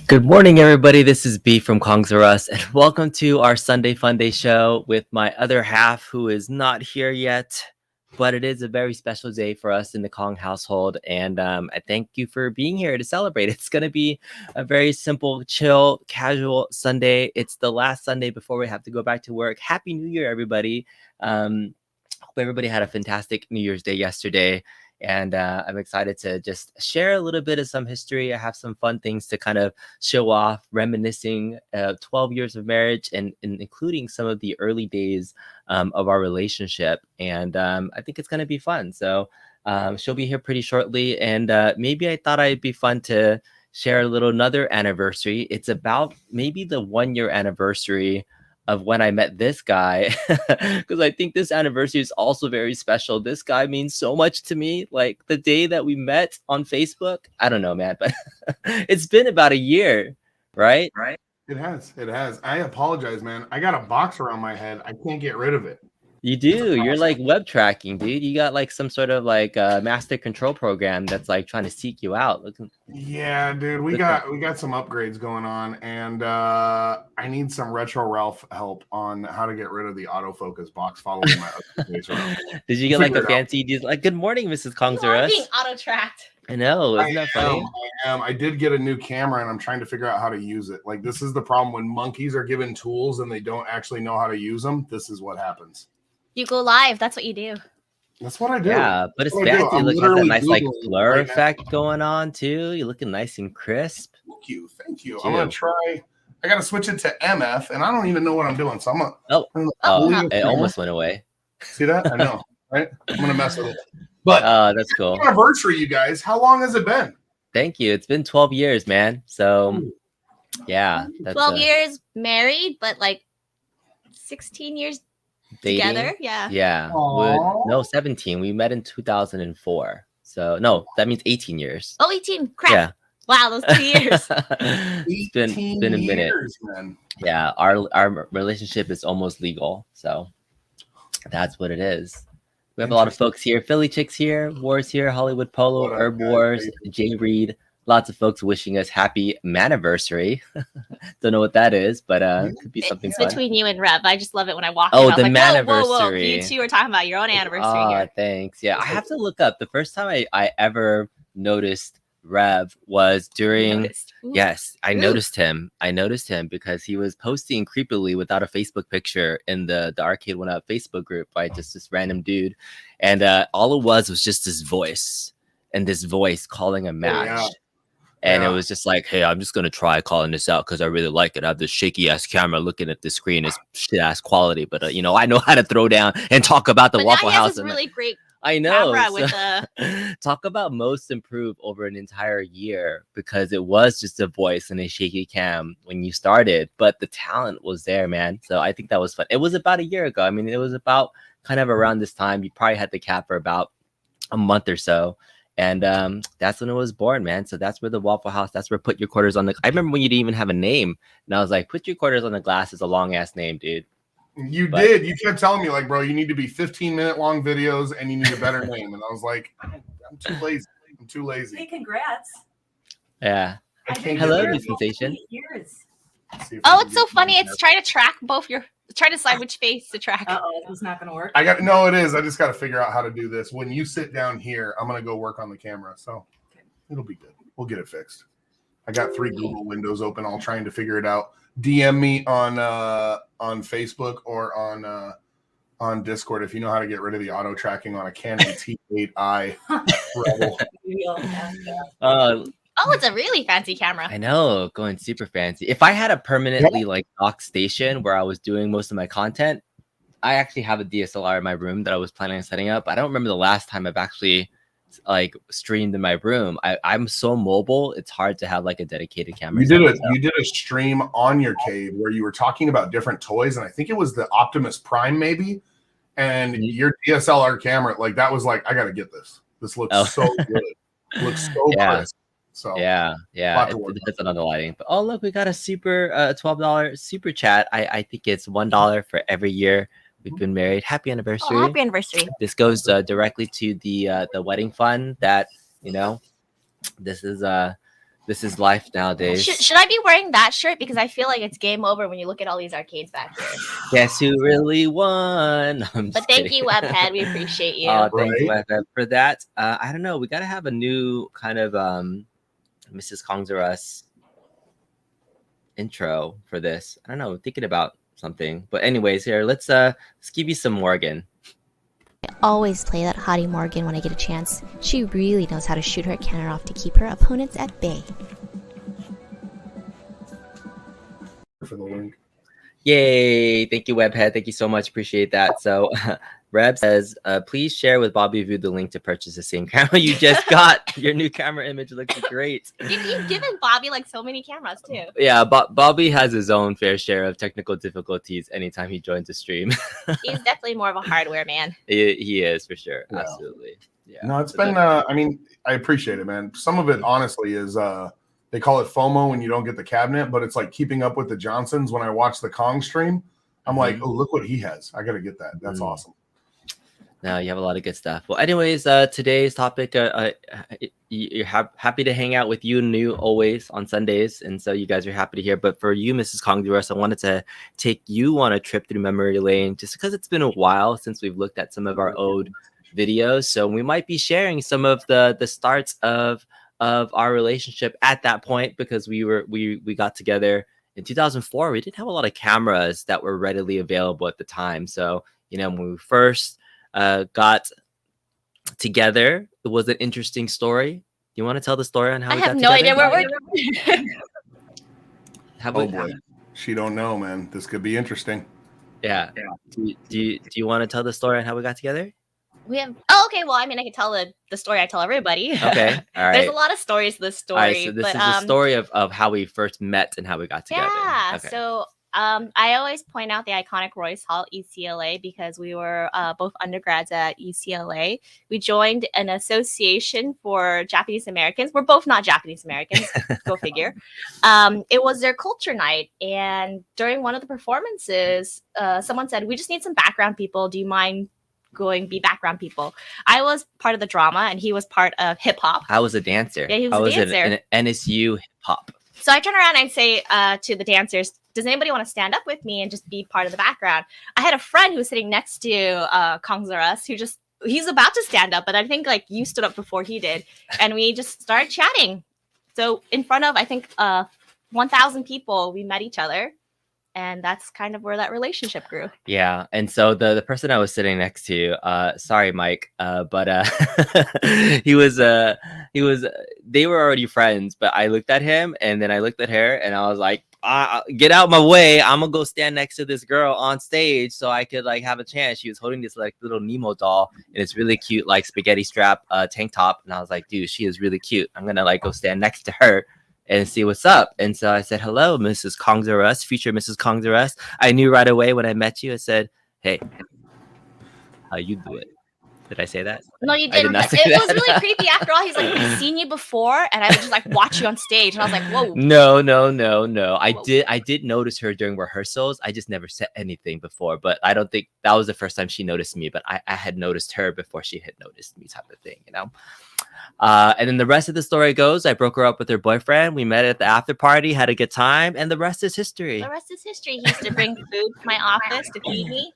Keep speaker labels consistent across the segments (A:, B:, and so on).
A: Good morning, everybody. This is B from Kongs R Us, and welcome to our Sunday Funday show with my other half, who is not here yet. But it is a very special day for us in the Kong household, and I thank you for being here to celebrate. It's going to be a very simple, chill, casual Sunday. It's the last Sunday before we have to go back to work. Happy New Year, everybody! Hope everybody had a fantastic New Year's Day yesterday. And I'm excited to just share a little bit of some history. I have some fun things to kind of show off, reminiscing 12 years of marriage and including some of the early days of our relationship. And I think it's going to be fun. So she'll be here pretty shortly. And maybe I thought it'd be fun to share a little another anniversary. It's about maybe the 1 year anniversary of when I met this guy, because I think this anniversary is also very special. This guy means so much to me. Like the day that we met on Facebook, I don't know, man, but it's been about a year, right?
B: It has. I apologize, man. I got a box around my head. I can't get rid of it.
A: You do. You're like web tracking, dude. You got like some sort of like master control program that's like trying to seek you out.
B: Yeah, dude. We got some upgrades going on, and I need some Retro Ralph help on how to get rid of the autofocus box following my upgrades around.
A: Did you get like a fancy? Like, good morning, Mrs. Kongs R Us.
C: Being auto tracked.
A: I know. Isn't that funny?
B: I did get a new camera, and I'm trying to figure out how to use it. Like, this is the problem when monkeys are given tools and they don't actually know how to use them. This is what happens.
C: You go live. That's what you do.
B: That's what I do.
A: Yeah, but it's fancy. Look at that nice like blur effect going on too. You're looking nice and crisp.
B: Thank you. I'm gonna try. I gotta switch it to MF, and I don't even know what I'm doing. So I'm gonna.
A: It almost went away.
B: See that? I know, right? I'm gonna mess with it. But
A: that's cool.
B: Anniversary, you guys. How long has it been?
A: Thank you. It's been 12 years, man. So yeah,
C: that's 12 years married, but like 16 years.
A: Dating?
C: Together,
A: yeah. No, 17. We met in 2004. So no, that means 18 years.
C: Oh, 18. Crap.
A: Yeah.
C: Wow, those 2 years.
A: It's been a minute. Man. Yeah, our relationship is almost legal. So that's what it is. We have a lot of folks here. Philly Chicks here, Wars here, Hollywood Polo, Herb Wars, Jay Reed. Lots of folks wishing us happy maniversary. Don't know what that is, but it could be something fun.
C: Between you and Rev. I just love it when I walk
A: in. Oh, the
C: like,
A: maniversary.
C: Whoa. You two are talking about your own anniversary here.
A: Thanks. Yeah, I have to look up. The first time I ever noticed Rev was during... Yes, I noticed him. I noticed him because he was posting creepily without a Facebook picture in the Arcade One Up Facebook group by just this random dude. And all it was just this voice. And this voice calling a match. Yeah. And it was just like, hey, I'm just going to try calling this out because I really like it. I have this shaky ass camera looking at the screen. It's shit ass quality. But, I know how to throw down and talk about the Waffle House.
C: It's really great.
A: I know.
C: With
A: talk about most improved over an entire year because it was just a voice and a shaky cam when you started. But the talent was there, man. So I think that was fun. It was about a year ago. I mean, it was about kind of around this time. You probably had the cap for about a month or so. And that's when it was born, man. So that's where the Waffle House, that's where Put Your Quarters on the... I remember when you didn't even have a name. And I was like, Put Your Quarters on the Glass is a long-ass name, dude.
B: You did. You kept telling me, like, bro, you need to be 15-minute long videos and you need a better name. And I was like, I'm too lazy.
D: Hey, congrats.
A: Yeah. Hello, new sensation.
C: Oh, it's so funny. It's trying to track both your... Try to decide which face to track.
D: It's not going to work.
B: It is. I just got to figure out how to do this. When you sit down here, I'm going to go work on the camera. So it'll be good. We'll get it fixed. I got 3 Google windows open, all trying to figure it out. DM me on Facebook or on Discord if you know how to get rid of the auto tracking on a Canon T8i Rebel.
C: Oh, it's a really fancy camera.
A: I know, going super fancy. If I had a permanently dock station where I was doing most of my content, I actually have a DSLR in my room that I was planning on setting up. I don't remember the last time I've actually streamed in my room. I'm so mobile, it's hard to have like a dedicated camera.
B: You did a stream on your cave where you were talking about different toys, and I think it was the Optimus Prime maybe. And your DSLR camera, like that was like, I gotta get this. This looks so good. Looks so crisp. So
A: yeah, it depends on the lighting. But oh look, we got a super $12 super chat. I think it's $1 for every year we've been married. Happy anniversary!
C: Oh, happy anniversary!
A: This goes directly to the wedding fund that this is This is life nowadays.
C: Should I be wearing that shirt? Because I feel like it's game over when you look at all these arcades back here.
A: Guess who really won?
C: But thank you, Webhead. We appreciate you.
A: Thanks, Webhead, for that. I don't know. We got to have a new kind of Mrs. Kongs or Us intro for this. I don't know. Thinking about something. But anyways, here, let's give you some Morgan.
E: I always play that hottie Morgan when I get a chance. She really knows how to shoot her cannon off to keep her opponents at bay.
B: For the link.
A: Yay! Thank you, Webhead. Thank you so much. Appreciate that. So, Reb says, please share with Bobby Vu the link to purchase the same camera you just got. Your new camera image looks great.
C: You've given Bobby like so many cameras too.
A: Yeah, Bobby has his own fair share of technical difficulties anytime he joins a stream.
C: He's definitely more of a hardware man.
A: He is, for sure.
B: Yeah.
A: Absolutely. Yeah.
B: No, it's been. I mean, I appreciate it, man. Some of it, honestly, is they call it FOMO when you don't get the cabinet, but it's like keeping up with the Johnsons. When I watch the Kong stream, I'm like, oh, look what he has. I got to get that. That's awesome.
A: No, you have a lot of good stuff. Well, anyways, today's topic, you're happy to hang out with you and you always on Sundays. And so you guys are happy to hear. But for you, Mrs. Kongduras, I wanted to take you on a trip through memory lane just because it's been a while since we've looked at some of our old videos. So we might be sharing some of the starts of our relationship at that point, because we got together in 2004. We didn't have a lot of cameras that were readily available at the time. So, when we first got together, it was an interesting story. Do you want to tell the story on how we got together?
C: I have no idea where we're
B: boy. She don't know, man. This could be interesting.
A: Yeah. Do you want to tell the story on how we got together?
C: Okay. Well, I mean, I can tell the story I tell everybody.
A: Okay. All right.
C: There's a lot of stories to this story.
A: All right, so this is the story of how we first met and how we got together.
C: Yeah.
A: Okay.
C: So I always point out the iconic Royce Hall at UCLA because we were both undergrads at UCLA. We joined an association for Japanese Americans. We're both not Japanese Americans. Go figure. It was their culture night. And during one of the performances, someone said, we just need some background people. Do you mind be background people? I was part of the drama and he was part of hip hop.
A: I was a dancer.
C: Yeah, he was a dancer.
A: In NSU hip hop.
C: So I turn around and I say to the dancers, does anybody want to stand up with me and just be part of the background? I had a friend who was sitting next to Kongs or Us who he's about to stand up, but I think like you stood up before he did. And we just started chatting. So in front of, I think, 1,000 people, we met each other. And that's kind of where that relationship grew.
A: Yeah. And so the person I was sitting next to, sorry, Mike, but they were already friends, but I looked at him and then I looked at her and I was like, get out my way. I'm gonna go stand next to this girl on stage so I could like have a chance. She was holding this like little Nemo doll and it's really cute, like spaghetti strap tank top. And I was like, dude, she is really cute. I'm gonna like go stand next to her and see what's up. And so I said, hello, Mrs. Kongs or Us, future Mrs. Kongs or Us. I knew right away when I met you. I said, hey, how you do it? Did I say that?
C: No, you didn't. It was really creepy. After all, he's like, we've seen you before, and I would just like watch you on stage, and I was like, whoa.
A: No. I did notice her during rehearsals. I just never said anything before, but I don't think that was the first time she noticed me. But I had noticed her before she had noticed me, type of thing, And then the rest of the story goes, I broke her up with her boyfriend. We met at the after party, had a good time, and the rest is history.
C: The rest is history. He used to bring food to my office to feed me.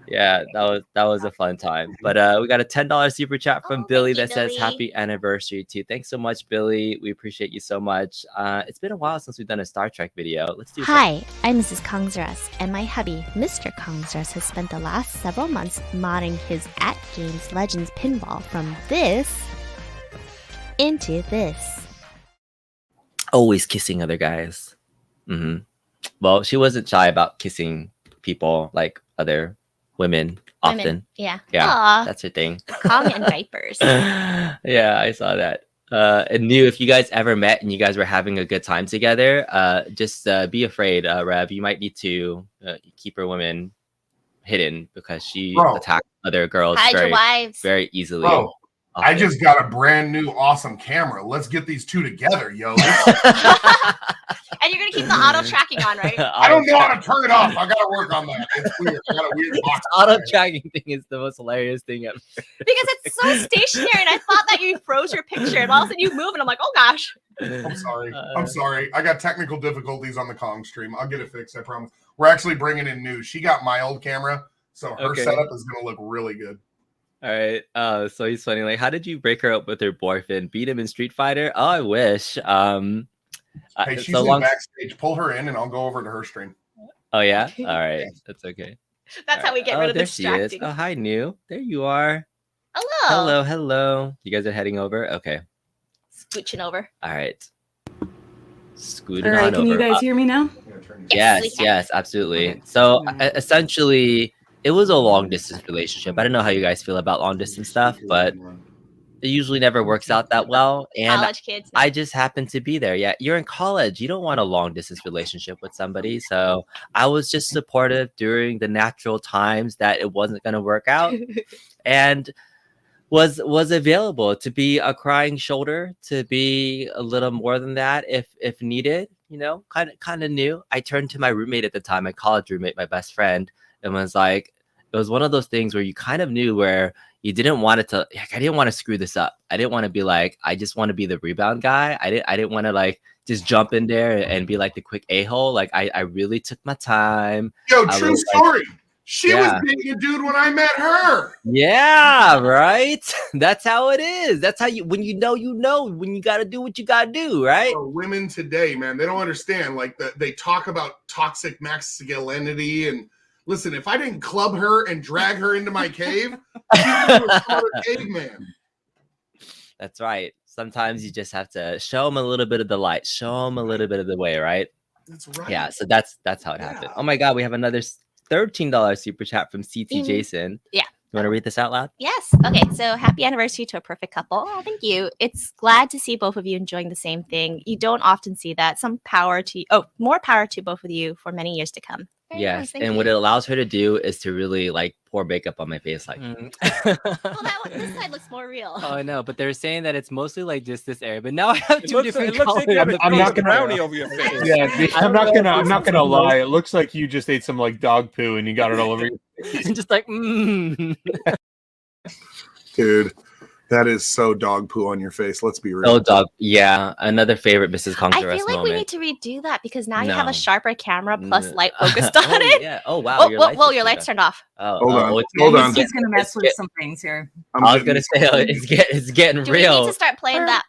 A: Yeah, that was a fun time. But we got a $10 super chat from Billy that says happy anniversary to you. Thanks so much, Billy. We appreciate you so much. It's been a while since we've done a Star Trek video. Let's do
E: Hi, I'm Mrs. Kongs or Us, and my hubby, Mr. Kongs or Us, has spent the last several months modding his At Games Legends pinball from this into this.
A: Always kissing other guys. Well, she wasn't shy about kissing people like other women often.
C: Yeah.
A: Aww. That's her thing.
C: Kong and diapers.
A: Yeah, I saw that. And knew if you guys ever met and you guys were having a good time together, just be afraid, Rev. You might need to keep her women hidden because she attacked other girls very easily.
B: Bro, I just got a brand new awesome camera. Let's get these two together, yo.
C: And you're gonna keep the auto tracking on, right?
B: I don't know how to turn it off. I gotta work on that. It's weird. I got a weird box.
A: Auto tracking thing is the most hilarious thing ever.
C: Because it's so stationary, and I thought that you froze your picture, and all of a sudden you move, and I'm like, oh gosh.
B: I'm sorry. I'm sorry. I got technical difficulties on the Kong stream. I'll get it fixed. I promise. We're actually bringing in new. She got my old camera, so her setup is gonna look really good.
A: All right. So he's funny. Like, how did you break her up with her boyfriend? Beat him in Street Fighter? Oh, I wish.
B: Hey, she's in backstage. Pull her in, and I'll go over to her stream.
A: Oh yeah. All right. That's okay.
C: That's how we get rid of the
A: there she is.
C: distracting.
A: Oh, hi, New. There you are.
C: Hello.
A: Hello. You guys are heading over? Okay.
C: Scooching over.
A: All right. Scooting
D: All right,
A: on
D: can
A: over.
D: you guys hear me now?
A: Yes, absolutely.
D: Okay.
A: So essentially, it was a long distance relationship. I don't know how you guys feel about long distance stuff, but it usually never works out that well. And
C: College kids.
A: I just happened to be there. Yeah, you're in college. You don't want a long distance relationship with somebody. So I was just supportive during the natural times that it wasn't going to work out, and was available to be a crying shoulder, to be a little more than that if needed. You know, kind of new. I turned to my roommate at the time, my college roommate, my best friend, and was like, it was one of those things where you kind of knew where you didn't want it to. Like, I didn't want to screw this up. I didn't want to be like, I just want to be the rebound guy. I didn't want to like just jump in there and be like the quick a-hole. Like I really took my time.
B: Yo, true story. She was dating a dude when I met her.
A: Yeah, right. That's how it is. That's how when you know, when you got to do what you got to do, right?
B: So women today, man, they don't understand. Like they talk about toxic masculinity, and listen, if I didn't club her and drag her into my cave, she was a caveman.
A: That's right. Sometimes you just have to show them a little bit of the light, show them a little bit of the way, right?
B: That's right.
A: Yeah. So that's how it happened. Oh my God, we have another $13 super chat from CT Jason.
C: Yeah.
A: You want to read this out loud?
C: Yes. Okay. So happy anniversary to a perfect couple. Oh, thank you. It's glad to see both of you enjoying the same thing. You don't often see that. More power to both of you for many years to come. Very
A: Yes.
C: nice, thank
A: And
C: you.
A: what it allows her to do is to really like pour makeup on my face. Like,
C: Well, this side looks more real.
F: Oh, I know, but they're saying that it's mostly like just this area. But now I have two different
G: It looks like you have
F: colors.
G: a
H: I'm not gonna-
G: brownie over your face.
H: Yeah, I'm not gonna lie. It looks like you just ate some like dog poo and you got it all over your
F: just like,
B: Dude, that is so dog poo on your face. Let's be real.
A: oh, dog. Yeah. Another favorite Mrs.
C: I
A: Conqueror
C: feel like we need to redo that because now you have
A: No.
C: a sharper camera plus
A: No.
C: light focused on
A: Oh,
C: it.
A: yeah. Oh, wow.
C: Oh,
A: your
C: well,
A: lights are
C: your lights
A: turned
C: turned off.
A: on.
B: Hold on.
A: It's
B: Hold on.
D: He's gonna mess with
A: It's
D: some things here.
A: I was gonna say it's getting
C: Do we
A: real.
C: need to start playing that?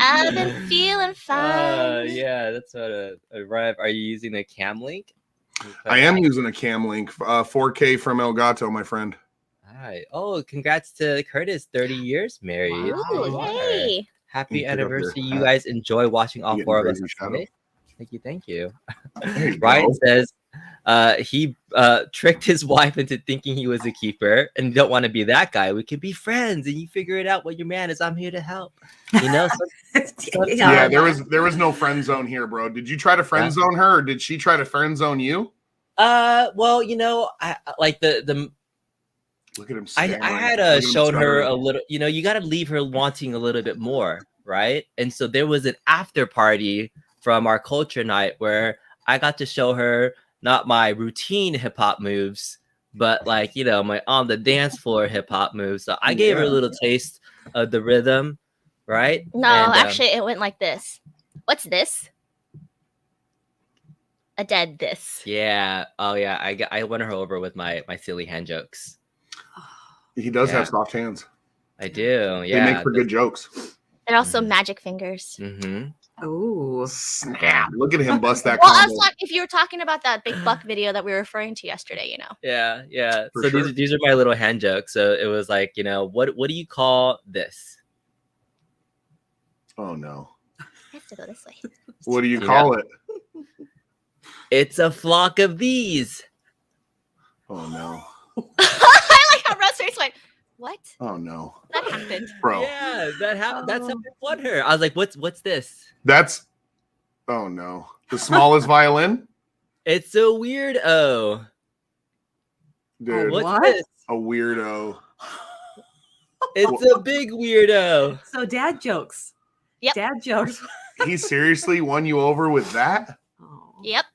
C: I've been feeling fine.
A: Yeah, that's what a rev. Are you using a cam link?
B: I am using a cam link, 4K from Elgato, my friend.
A: All right. Oh, congrats to Curtis, 30 years married.
C: Ooh, yay.
A: Happy
B: Pick up
A: anniversary.
B: your
A: You guys enjoy watching all
B: Getting
A: four of us.
B: crazy,
A: on
B: Shadow.
A: Sunday? Thank you.
B: There you
A: Ryan
B: go.
A: says he tricked his wife into thinking he was a keeper and you don't want to be that guy. We could be friends and you figure it out what your man is. I'm here to help. You know,
B: Yeah, there was no friend zone here, bro. Did you try to friend zone her, or did she try to friend zone you?
A: well, you know, I like the
B: Look at him.
A: I
B: stammering.
A: had
B: Look at him
A: shown her
B: stuttering.
A: a little, you know, you got to leave her wanting a little bit more, right? And so there was an after party from our culture night where I got to show her not my routine hip hop moves, but like, you know, my on the dance floor hip hop moves. So I gave her a little taste of the rhythm, right?
C: No,
A: And,
C: actually, it went like this. What's this? A dead this.
A: yeah. Oh yeah. I won her over with my silly hand jokes.
B: He does
A: Yeah.
B: have soft hands.
A: I do.
B: They
A: Yeah.
B: make for good jokes.
C: They're also magic fingers.
A: Mm-hmm.
D: Ooh.
B: Snap! Look at him bust that.
C: Well, I was
B: combo.
C: talking, if you were talking about that big buck video that we were referring to yesterday, you know.
A: Yeah, yeah.
B: For
A: So
B: sure.
A: these are my little hand jokes. So it was like, you know, what do you call this?
B: Oh no!
C: I have to go this way.
B: What do you
A: Yeah.
B: call it?
A: It's a flock of bees.
B: Oh no!
C: I like how Russ face went, what?
B: Oh no,
C: That happened.
B: bro!
A: Yeah, that happened. That's how I won her. I was like, what's this?
B: That's. Oh no! The smallest violin,
A: It's a weirdo.
B: dude.
A: What's
D: What?
A: this?
B: A weirdo.
A: It's a big weirdo.
D: So dad jokes.
C: Yep.
D: Dad jokes.
B: He seriously won you over with that?
D: Oh.
C: Yep.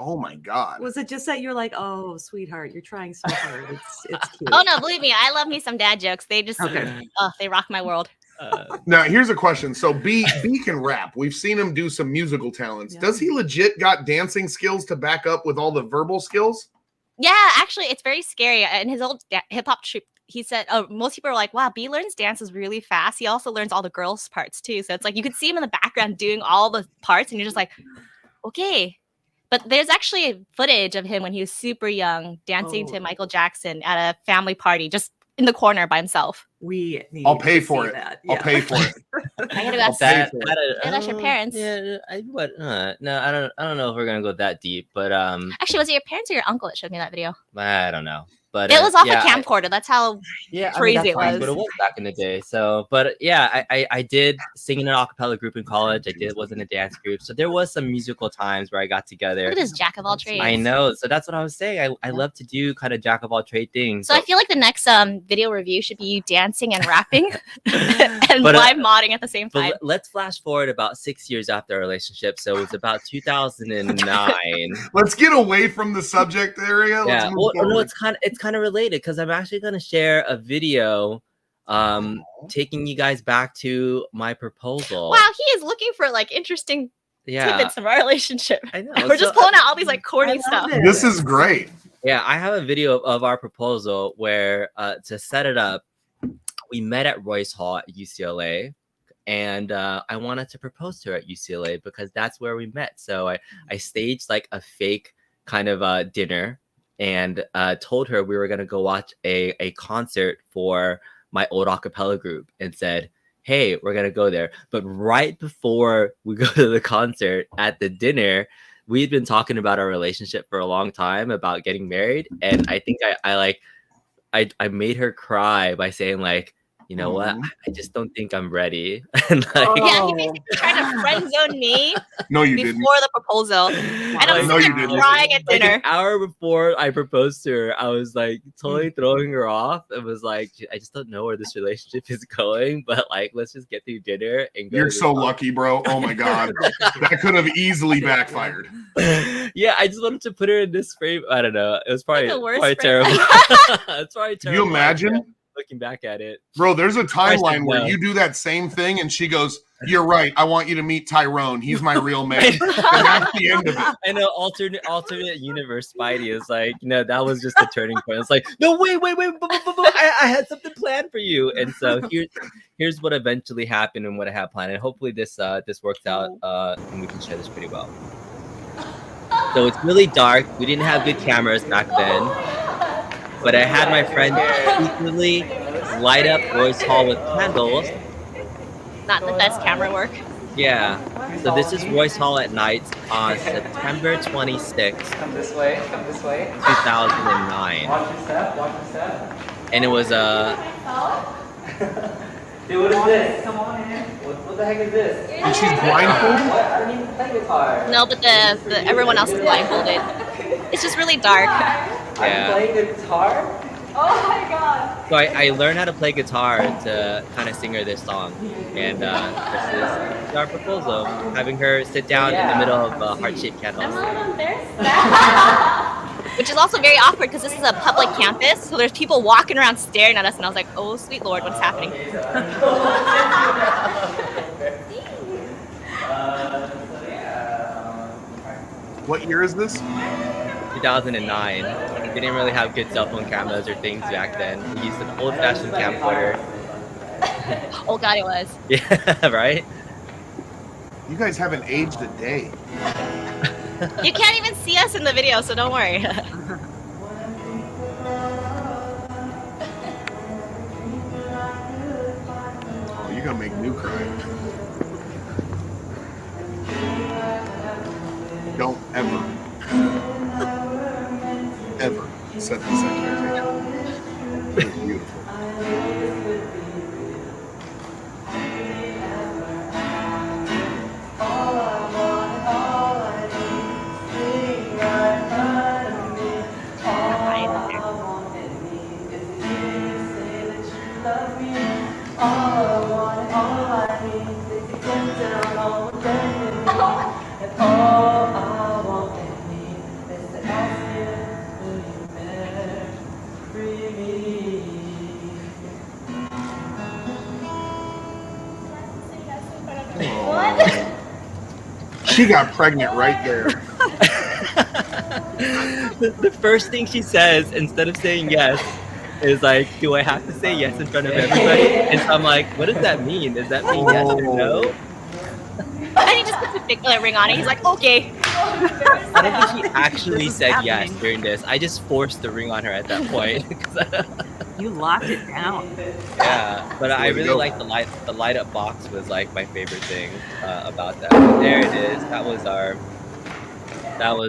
B: Oh my god.
D: Was it just that you're like, oh, sweetheart, you're trying so hard. It's cute.
C: Oh no, believe me, I love me some dad jokes. They just
D: Okay.
C: they rock my world.
B: Now here's a question. So B can rap. We've seen him do some musical talents.
D: Yeah.
B: Does he legit got dancing skills to back up with all the verbal skills?
C: Yeah, actually, it's very scary. In his old hip hop trip, he said, "Oh, most people are like, wow, B learns dances really fast. He also learns all the girls' parts too. So it's like you could see him in the background doing all the parts, and you're just like, okay." But there's actually footage of him when he was super young dancing to Michael Jackson at a family party, just in the corner by himself.
D: We need
B: I'll pay
D: to
B: for
D: see
B: it.
D: that.
B: I'll
D: Yeah.
B: pay for it.
C: I gotta
B: I'll
C: ask.
B: pay for it.
C: Ask your parents.
A: Yeah, no, I don't know if we're gonna go that deep, but
C: Actually, was it your parents or your uncle that showed me that video?
A: I don't know. But
C: It was off
A: yeah,
C: a camcorder. That's how
A: Yeah,
C: crazy
A: that's
C: it
A: fine,
C: was.
A: but it was back in the day. So, but yeah, I did sing in an a cappella group in college. Was in a dance group. So there was some musical times where I got together.
C: Look at this jack of all trades.
A: I know. So that's what I was saying. I love to do kind of jack of all trade things.
C: So I feel like the next video review should be you dancing and rapping and
A: But,
C: live modding at the same time.
A: But let's flash forward about 6 years after our relationship. So it was about 2009.
B: Let's get away from the subject area. Let's
A: Yeah,
B: move
A: well, no,
B: forward.
A: it's kind of related because I'm actually going to share a video taking you guys back to my proposal.
C: Wow, he is looking for like interesting
A: Yeah,
C: tidbits of our relationship.
A: I know.
C: We're just
A: So-
C: pulling out all these like
D: I
C: corny
D: love
C: stuff.
D: it.
B: This is great.
A: Yeah, I have a video of our proposal where to set it up, we met at Royce Hall at UCLA, and I wanted to propose to her at UCLA because that's where we met. So I staged like a fake kind of dinner and told her we were gonna go watch a concert for my old a cappella group and said, hey, we're gonna go there. But right before we go to the concert at the dinner, we'd been talking about our relationship for a long time about getting married. And I think I made her cry by saying like, you know what? I just don't think I'm ready. And like,
C: Yeah, he basically tried to friend zone me
B: No, you
C: before
B: didn't.
C: the proposal. And I'm
B: No, you
C: sitting there
B: didn't.
C: crying at
A: like
C: dinner.
A: an hour before I proposed to her, I was like totally throwing her off. It was like, I just don't know where this relationship is going, but like, let's just get through dinner and go.
B: You're
A: to
B: so
A: the
B: lucky, bro. Oh my god. That could have easily backfired.
A: Yeah, I just wanted to put her in this frame. I don't know. It was probably,
C: the worst
A: probably
C: frame.
A: terrible. It's probably
B: Do you
A: terrible.
B: imagine?
A: Looking back at it.
B: Bro, there's a timeline where
A: no.
B: you do that same thing and she goes, you're right. I want you to meet Tyrone. He's my real man. And that's the end of it.
A: I know alternate universe Spidey is like, that was just a turning point. It's like, no, wait, I had something planned for you. And so here's what eventually happened and what I had planned. And hopefully this works out and we can share this pretty well. So it's really dark. We didn't have good cameras back then. But I had my friend secretly light up Royce Hall with candles.
C: Not the best camera work.
A: Yeah. So this is Royce Hall at night on September 26th,
F: Come this way.
A: 2009.
F: Watch your step.
A: And it was
F: Dude, what is this? Come on in. What the heck is this?
B: And she's blindfolded?
F: What? I don't even play guitar.
C: No, but the everyone else is blindfolded. It's just really dark.
A: Yeah.
F: I'm playing guitar?
A: So I learned how to play guitar to kind of sing her this song. And this is our proposal. Having her sit down in the middle of heart-shaped candles.
C: Which is also very awkward because this is a public campus, so there's people walking around staring at us, and I was like, "Oh, sweet Lord, what's happening?"
B: What year is this?
A: 2009. We didn't really have good cell phone cameras or things back then. We used an old-fashioned camcorder.
C: Oh God, it was.
A: Yeah, right?
B: You guys haven't aged a day.
C: You can't even see us in the video, so don't worry.
B: Oh, you're gonna make me cry. Don't ever set this expectation. It was beautiful. She got pregnant right there.
A: The first thing she says instead of saying yes is like, "Do I have to say yes in front of everybody?" And so I'm like, "What does that mean? Does that mean yes or no?"
C: And he just puts a big ring on it. He's like, okay.
A: I don't think she actually
D: This is
A: said yes
D: happening.
A: during this. I just forced the ring on her at that point.
D: You locked it down.
A: Yeah, but I
B: Way to
A: really
B: go.
A: like the light up box was like my favorite thing about that. But there it is. That was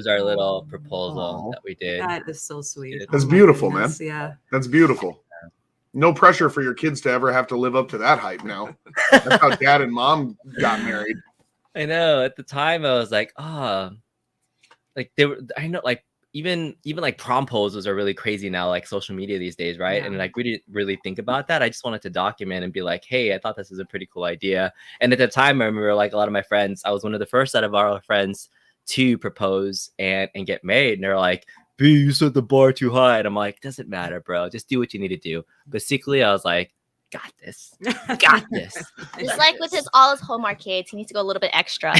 A: our little proposal
B: Aw.
A: that we did.
D: That is so sweet.
B: That's
D: Oh my
B: beautiful,
D: goodness,
B: man.
D: Yeah.
B: That's beautiful. No pressure for your kids to ever have to live up to that hype now. That's how dad and mom got married.
A: I know. At the time, I was like, oh, like they were. I know, like even like prom poses are really crazy now, like social media these days, right?
D: Yeah.
A: And like we didn't really think about that. I just wanted to document and be like, hey, I thought this was a pretty cool idea. And at the time, I remember like a lot of my friends. I was one of the first out of our friends to propose and get married, and they're like, B, you set the bar too high. And I'm like, doesn't matter, bro. Just do what you need to do. But secretly, I was like, got this. Got this.
C: Just like with all his home arcades, he needs to go a little bit extra.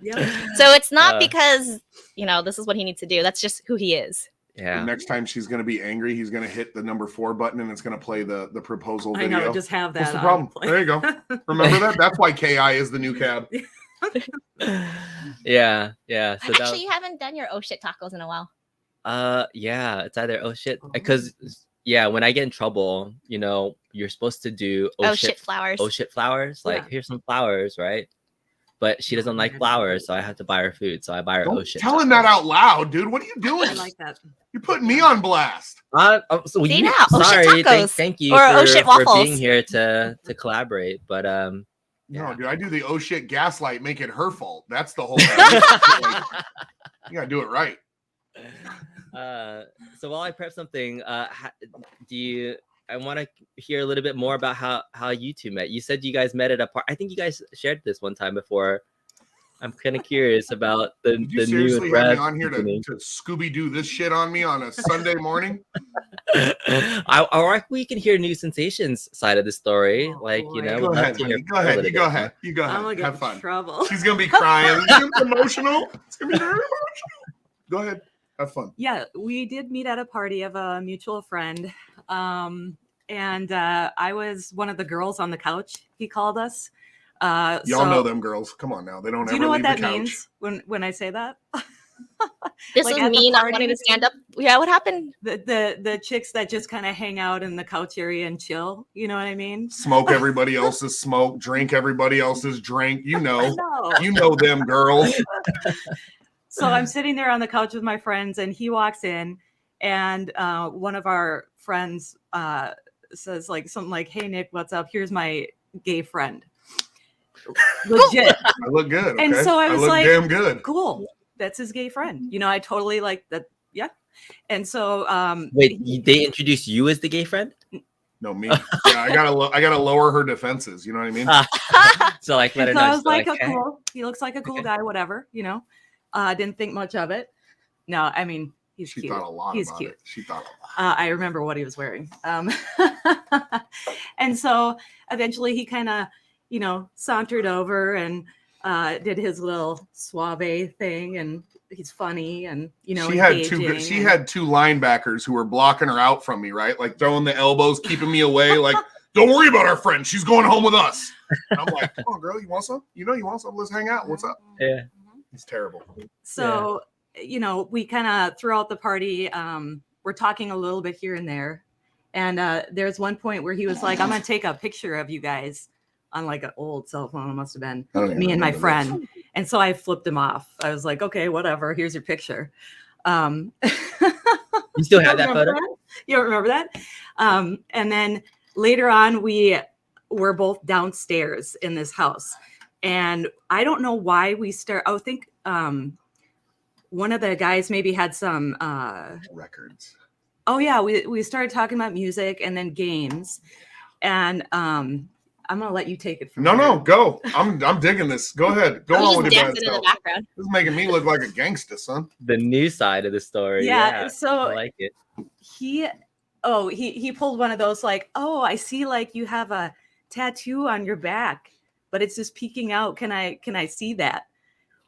D: Yep.
C: So it's not
A: Uh,
C: because, this is what he needs to do. That's just who he is.
B: The
A: Yeah.
B: next time she's going to be angry, he's going to hit the number 4 button and it's going to play the proposal
D: I
B: video.
D: know. Just have that.
B: What's the
D: on
B: problem?
D: play.
B: There you go. Remember that? That's why KI is the new cab.
A: Yeah. So
C: Actually, you haven't done your oh shit tacos in a while.
A: yeah, it's either oh shit, because when I get in trouble, you're supposed to do
C: Oh shit flowers.
A: oh shit flowers. Like,
D: Yeah.
A: here's some flowers, right? But she doesn't like flowers, so I have to buy her food. So I buy her oh
B: Don't
A: shit.
B: tell him that out loud, dude. What are you doing?
D: I like that.
B: You're putting me on blast.
A: So
C: See
A: you,
C: now, oh shit
A: sorry,
C: tacos.
A: thank you
C: Or
A: for,
C: oh shit
A: for being
C: waffles.
A: here to collaborate. But
B: No,
A: yeah.
B: dude, I do the oh shit gaslight, make it her fault. That's the whole thing. Like, you gotta do it right.
A: So while I prep something, I want to hear a little bit more about how you two met. You said you guys met at a party. I think you guys shared this one time before. I'm kind of curious about the
B: Did you
A: new
B: seriously
A: and
B: have me
A: fresh
B: on here to
A: beginning.
B: Scooby Doo this shit on me on a Sunday morning?
A: Or we can hear new sensations side of the story.
D: Oh,
A: like,
D: boy.
A: we'd
B: Go
A: love
B: ahead,
A: to
B: honey.
A: hear
B: Go
A: a
B: ahead.
A: little
B: You
A: bit
B: go
A: more.
B: ahead. You go
D: I'm
B: ahead.
D: gonna get
B: Have
D: in
B: fun.
D: trouble.
B: She's gonna be crying. It's gonna be emotional. It's gonna be very emotional. Go ahead. Have fun.
D: Yeah, we did meet at a party of a mutual friend. And I was one of the girls on the couch, he called us.
B: Y'all know them girls. Come on now. They don't
D: Do you
B: ever
D: know what
B: leave
D: that
B: the couch.
D: means when I say that?
C: This
D: Like
C: was
D: at the
C: me not
D: party?
C: wanting to stand up. Yeah, what happened?
D: The chicks that just kind of hang out in the couch area and chill. You know what I mean?
B: Smoke everybody else's smoke. Drink everybody else's drink. You know.
D: No.
B: You know them girls.
D: So I'm sitting there on the couch with my friends, and he walks in, and one of our friends says like something like, "Hey Nick, what's up? Here's my gay friend." Legit.
B: I look good. Okay?
D: And so I was
B: look
D: like,
B: damn good.
D: Cool. That's his gay friend. I totally like that. Yeah. And so
A: Wait, they introduced you as the gay friend?
B: No, me. Yeah, I gotta lower her defenses. You know what I mean?
A: So like, let her
D: so I
A: know.
D: was like,
A: hey.
D: cool. He looks like a cool guy, whatever, didn't think much of it. No, I mean, he's
B: She
D: cute.
B: thought a lot
D: He's
B: about
D: cute.
B: it. She thought a lot.
D: I remember what he was wearing. And so eventually he kind of, sauntered over and did his little suave thing, and he's funny and
B: She had
D: engaging
B: two linebackers who were blocking her out from me, right? Like throwing the elbows, keeping me away. Like, don't worry about our friend. She's going home with us. And I'm like, come on, girl, you want some? You want some? Let's hang out. What's up?
A: Yeah.
B: It's terrible.
D: So, we kind of throughout the party, we're talking a little bit here and there. And there's one point where he was like, I'm going to take a picture of you guys on like an old cell phone. It must have been me and my friend. And so I flipped him off. I was like, okay, whatever. Here's your picture.
A: You still have that photo?
D: You don't remember that? And then later on, we were both downstairs in this house. And I don't know why we I think one of the guys maybe had some
B: Records.
D: Oh yeah, we started talking about music and then games. And I'm gonna let you take it from
B: No,
D: here.
B: no, go. I'm digging this. Go ahead. Go
C: He's
B: on with
C: just
B: your bad
C: dancing in the
B: self.
C: background.
B: This is making me look like a gangster, son.
A: The new side of the story.
D: Yeah,
A: Yeah.
D: so
A: I like it.
D: he pulled one of those like, oh, I see like you have a tattoo on your back, but it's just peeking out. Can I see that?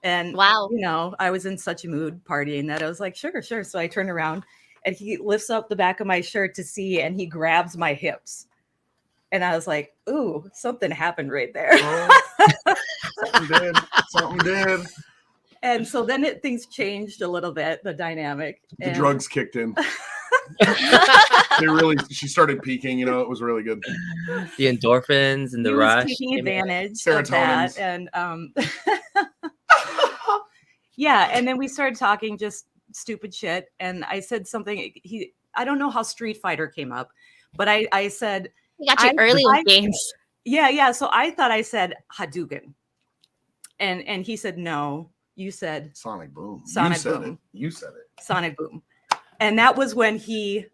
D: And
C: Wow.
D: you know, I was in such a mood partying that I was like, sure. So I turn around and he lifts up the back of my shirt to see, and he grabs my hips. And I was like, ooh, something happened right there.
B: Oh, something did.
D: And so then things changed a little bit, the dynamic.
B: The
D: and
B: drugs kicked in. She started peaking, it was really good.
A: The endorphins and the
D: he was
A: rush.
D: taking
A: came in.
D: advantage of that.
B: Serotonins.
D: And yeah, and then we started talking just stupid shit. And I said something, I don't know how Street Fighter came up, but I said,
C: You got you early with games.
D: yeah. So I thought I said Hadouken. And he said, no, you said
B: Sonic Boom.
D: Sonic
B: you said
D: Boom.
B: it. You said it.
D: Sonic Boom. And that was when he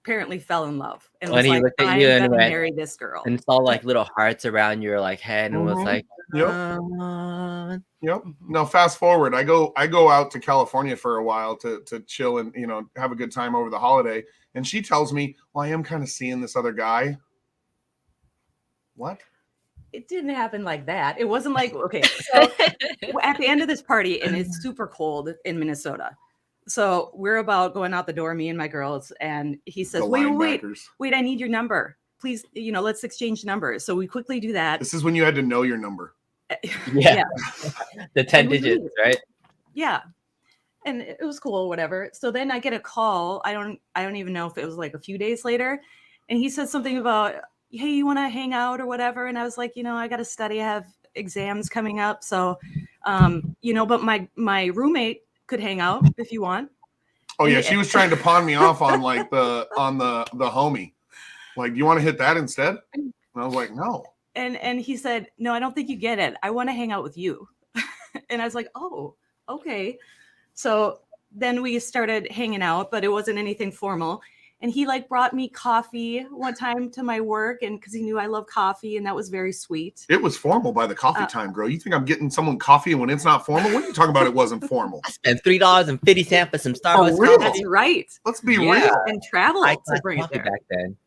D: apparently fell in love and
A: When
D: was
A: he
D: like,
A: looked at
D: I'm
A: you and
D: gonna
A: went-
D: marry this girl.
A: And saw like little hearts around your like head and was
B: Mhm.
A: like,
B: Yep. Yep. Now fast forward, I go out to California for a while to chill and have a good time over the holiday. And she tells me, well, I am kind of seeing this other guy. What?
D: It didn't happen like that. It wasn't like, okay, so at the end of this party, and it's super cold in Minnesota. So we're about going out the door, me and my girls, and he says,
B: The
D: wait,
B: linebackers.
D: I need your number. Please, let's exchange numbers. So we quickly do that.
B: This is when you had to know your number.
A: yeah, the 10
D: And we
A: digits,
D: leave.
A: right?
D: Yeah. And it was cool, whatever. So then I get a call. I don't even know if it was like a few days later. And he said something about, hey, you want to hang out or whatever? And I was like, I got to study. I have exams coming up. So, but my roommate could hang out if you want.
B: Oh yeah, she was trying to pawn me off on like the homie. Like, do you want to hit that instead? And I was like, no.
D: And he said, no, I don't think you get it. I want to hang out with you. And I was like, oh, okay. So then we started hanging out, but it wasn't anything formal. And he like brought me coffee one time to my work, and because he knew I love coffee, and that was very sweet.
B: It was formal by the coffee time, girl. You think I'm getting someone coffee when it's not formal? What are you talking about? It wasn't formal.
A: I spent $3.50 for some Starbucks
B: really?
A: coffee.
D: That's right.
B: Let's be
A: Yeah.
B: real.
D: And travel
A: I
D: to bring it
A: coffee
D: there.
A: back then.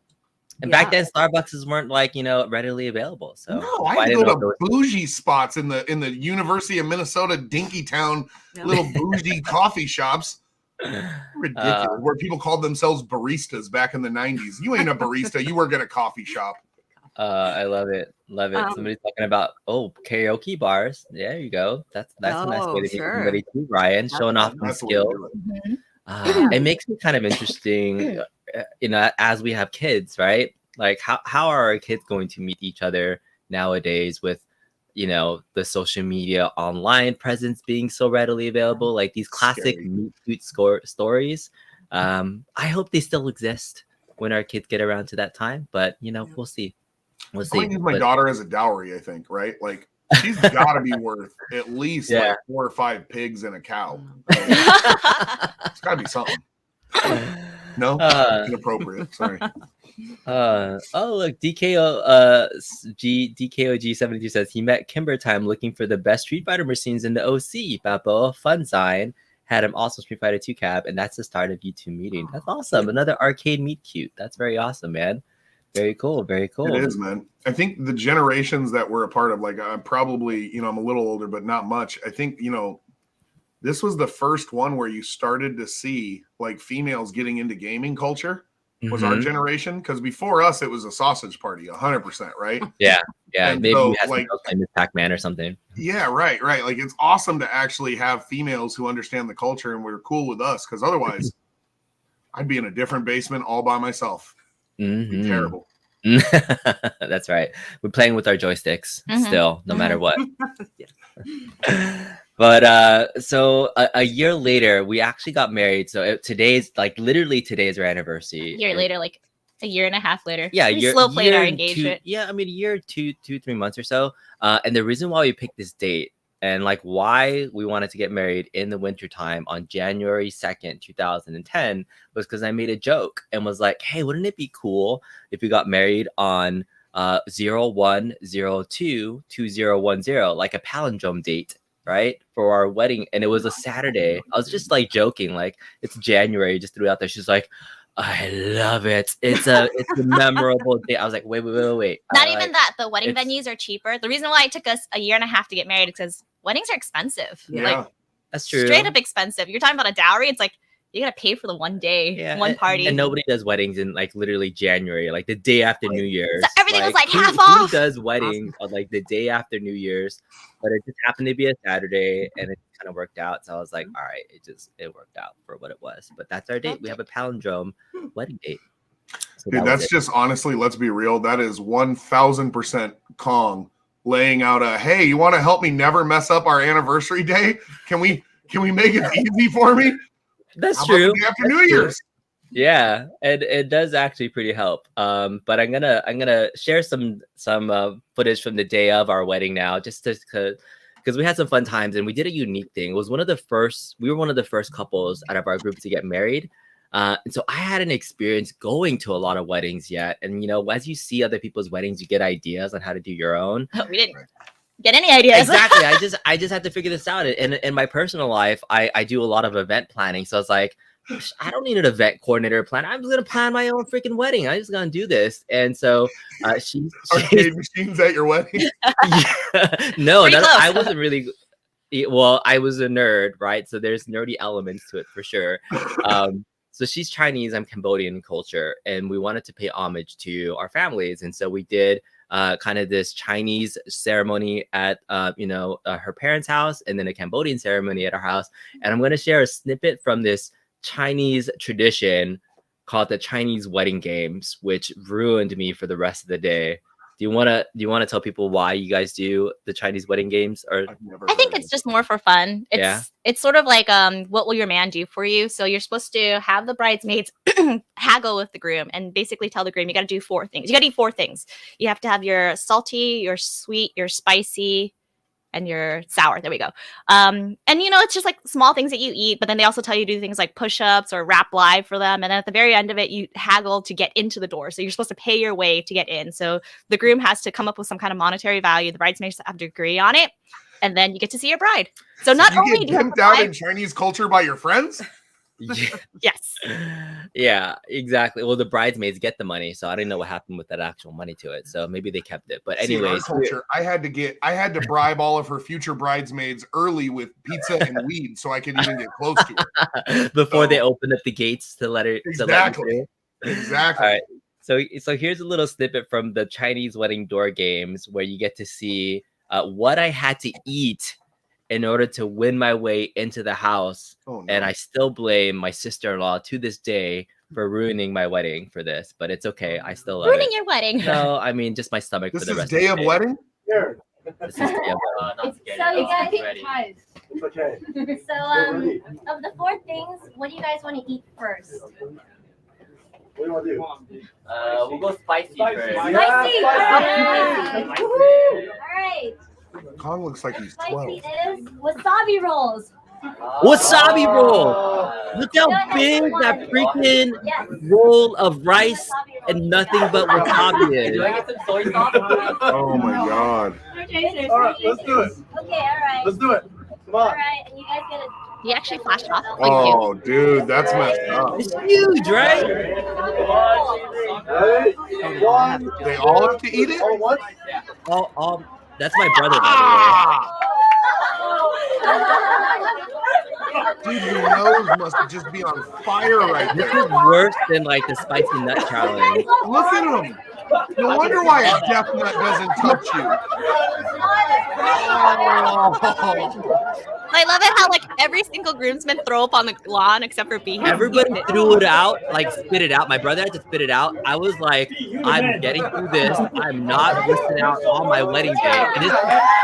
A: And
D: Yeah.
A: back then, Starbucks weren't like readily available. So
B: No, I had to go to bougie spots in the University of Minnesota Dinkytown,
D: Yeah.
B: little bougie coffee shops. Ridiculous. Where people called themselves baristas back in the 90s. You ain't a barista. You work at a coffee shop.
A: I love it. Somebody's talking about karaoke bars. There you go. That's a nice way to meet
D: sure.
A: somebody too, Ryan. Showing off some
B: That's the way to
A: skills.
B: do it.
A: It makes me kind of interesting, as we have kids, right? Like how are our kids going to meet each other nowadays with, the social media online presence being so readily available, like these classic
B: Scary.
A: meet cute stories. I hope they still exist when our kids get around to that time, but we'll see. We'll
B: I'm
A: see.
B: gonna use my
A: But-
B: daughter as a dowry, I think, right? Like she's got to be worth at least like 4 or 5 pigs and a cow. It's got to be something. No, inappropriate. Sorry.
A: Look, DKOG72 says he met Kimber Time looking for the best Street Fighter machines in the OC. Papo Funzine had him also Street Fighter 2 cab, and that's the start of you two meeting. That's awesome. Another arcade meet cute. That's very awesome, man. Very cool. Very cool.
B: It is, man. I think the generations that we're a part of, like I'm probably, I'm a little older, but not much. I think, this was the first one where you started to see like females getting into gaming culture was our generation. Because before us, it was a sausage party, 100%, right?
A: Yeah.
B: And
A: Maybe
B: so,
A: we had
B: like,
A: like Miss Pac-Man or something.
B: Yeah, right. Like it's awesome to actually have females who understand the culture and were cool with us. Because otherwise, I'd be in a different basement all by myself. It'd be terrible.
A: That's right. We're playing with our joysticks still, no matter what. But so a year later, we actually got married. So today's like literally today's our anniversary.
C: A year later, like a year and a half later.
A: Yeah,
C: we slow played our engagement.
A: A year, 3 months or so. And the reason why we picked this date and like why we wanted to get married in the wintertime on January 2nd, 2010 was because I made a joke and was like, hey, wouldn't it be cool if we got married on 01022010, like a palindrome date, right, for our wedding. And it was a Saturday. I was just like joking, like it's January, just threw it out there. She's like, I love it. It's a memorable day. I was like, wait.
C: Not even
A: like,
C: that. The wedding
A: it's-
C: venues are cheaper. The reason why it took us a year and a half to get married is because weddings are expensive.
B: Yeah.
C: Like
A: That's true.
C: straight up expensive. You're talking about a dowry. It's like you gotta pay for the one day, one party.
A: And nobody does weddings in like literally January, like the day after New Year's.
C: So everything was like half
A: who
C: off.
A: does weddings on like the day after New Year's? But it just happened to be a Saturday, and it kind of worked out. So I was like, all right, it worked out for what it was. But that's our date. We have a palindrome wedding date. So
B: Dude, that's just honestly, let's be real. That is 1000% Kong laying out a, hey, you want to help me never mess up our anniversary day? Can we make it easy for me?
A: That's
B: How
A: true.
B: about the day after New Year's.
A: Yeah, and it does actually pretty help. But I'm gonna share some footage from the day of our wedding now, just because we had some fun times and we did a unique thing. It was we were one of the first couples out of our group to get married. And so I hadn't experienced going to a lot of weddings yet. And as you see other people's weddings, you get ideas on how to do your own.
C: We didn't get any ideas.
A: Exactly. I just had to figure this out. And in my personal life, I do a lot of event planning. So it's like, I don't need an event coordinator plan. I'm just gonna plan my own freaking wedding. I'm just gonna do this. And so she's
B: arcade machines at your wedding.
A: No,
C: Pretty close.
A: I wasn't really. Well, I was a nerd, right? So there's nerdy elements to it for sure. So she's Chinese, I'm Cambodian culture, and we wanted to pay homage to our families, and so we did kind of this Chinese ceremony at her parents' house, and then a Cambodian ceremony at our house. And I'm going to share a snippet from this Chinese tradition called the Chinese wedding games, which ruined me for the rest of the day. Do you want to tell people why you guys do the Chinese wedding games? Or
C: I think it's just more for fun. It's sort of like what will your man do for you? So you're supposed to have the bridesmaids haggle with the groom and basically tell the groom you got to do 4 things. You got to eat 4 things. You have to have your salty, your sweet, your spicy, and your sour. There we go. And it's just like small things that you eat, but then they also tell you to do things like push-ups or rap live for them. And then at the very end of it, you haggle to get into the door. So you're supposed to pay your way to get in. So the groom has to come up with some kind of monetary value. The bridesmaids have to agree on it. And then you get to see your bride. So not only
B: you
C: do you have
B: get pimped out in Chinese culture by your friends.
C: Yes.
A: Yeah, exactly. Well, the bridesmaids get the money, so I didn't know what happened with that actual money to it. So maybe they kept it. But anyways,
B: culture, I had to bribe all of her future bridesmaids early with pizza and weed so I could even get close to her
A: before they opened up the gates to let her.
B: Exactly. Exactly.
A: All right. So here's a little snippet from the Chinese wedding door games where you get to see what I had to eat in order to win my way into the house.
B: Oh, no.
A: And I still blame my sister-in-law to this day for ruining my wedding for this, but it's okay. I still love
C: ruining
A: it.
C: your wedding.
A: No, I mean just my stomach
B: This
A: for the
B: is
A: rest
B: day
A: of the
B: of wedding?
G: Here.
A: This is day of
I: So you guys pies.
G: It's okay.
I: So of the 4 things, what do you guys want to eat first?
G: What do you want to do?
A: we'll go spicy first.
I: Spicy.
G: Yeah.
I: Alright. Woohoo! Alright.
B: Kong looks like he's 12.
I: Spicy is wasabi rolls.
A: Wasabi roll. Look how
I: Go ahead,
A: big
I: come
A: that
I: on.
A: freaking
I: Yes.
A: roll of rice
I: Wasabi rolls.
A: and nothing but wasabi is.
F: get some soy sauce?
B: Oh my god.
I: Okay,
G: All right, let's do it.
I: alright.
G: Let's do it. Come on.
I: Alright, and you guys get a
C: He actually flashed off.
B: Oh, dude, that's messed up.
A: It's huge, right?
G: Ready? 1.
B: They all have to eat it?
G: All at once?
A: All that's my brother, by
B: Dude, your nose must just be on fire right
A: the way. This
B: there.
A: is worse than like the spicy nut challenge.
B: Look at him. No wonder why a death nut doesn't touch you. Oh.
C: I love it how like every single groomsman throw up on the lawn except for B.
A: Everybody threw it out, like spit it out. My brother had to spit it out. I was like, I'm getting through this. I'm not missing out on my wedding day. And they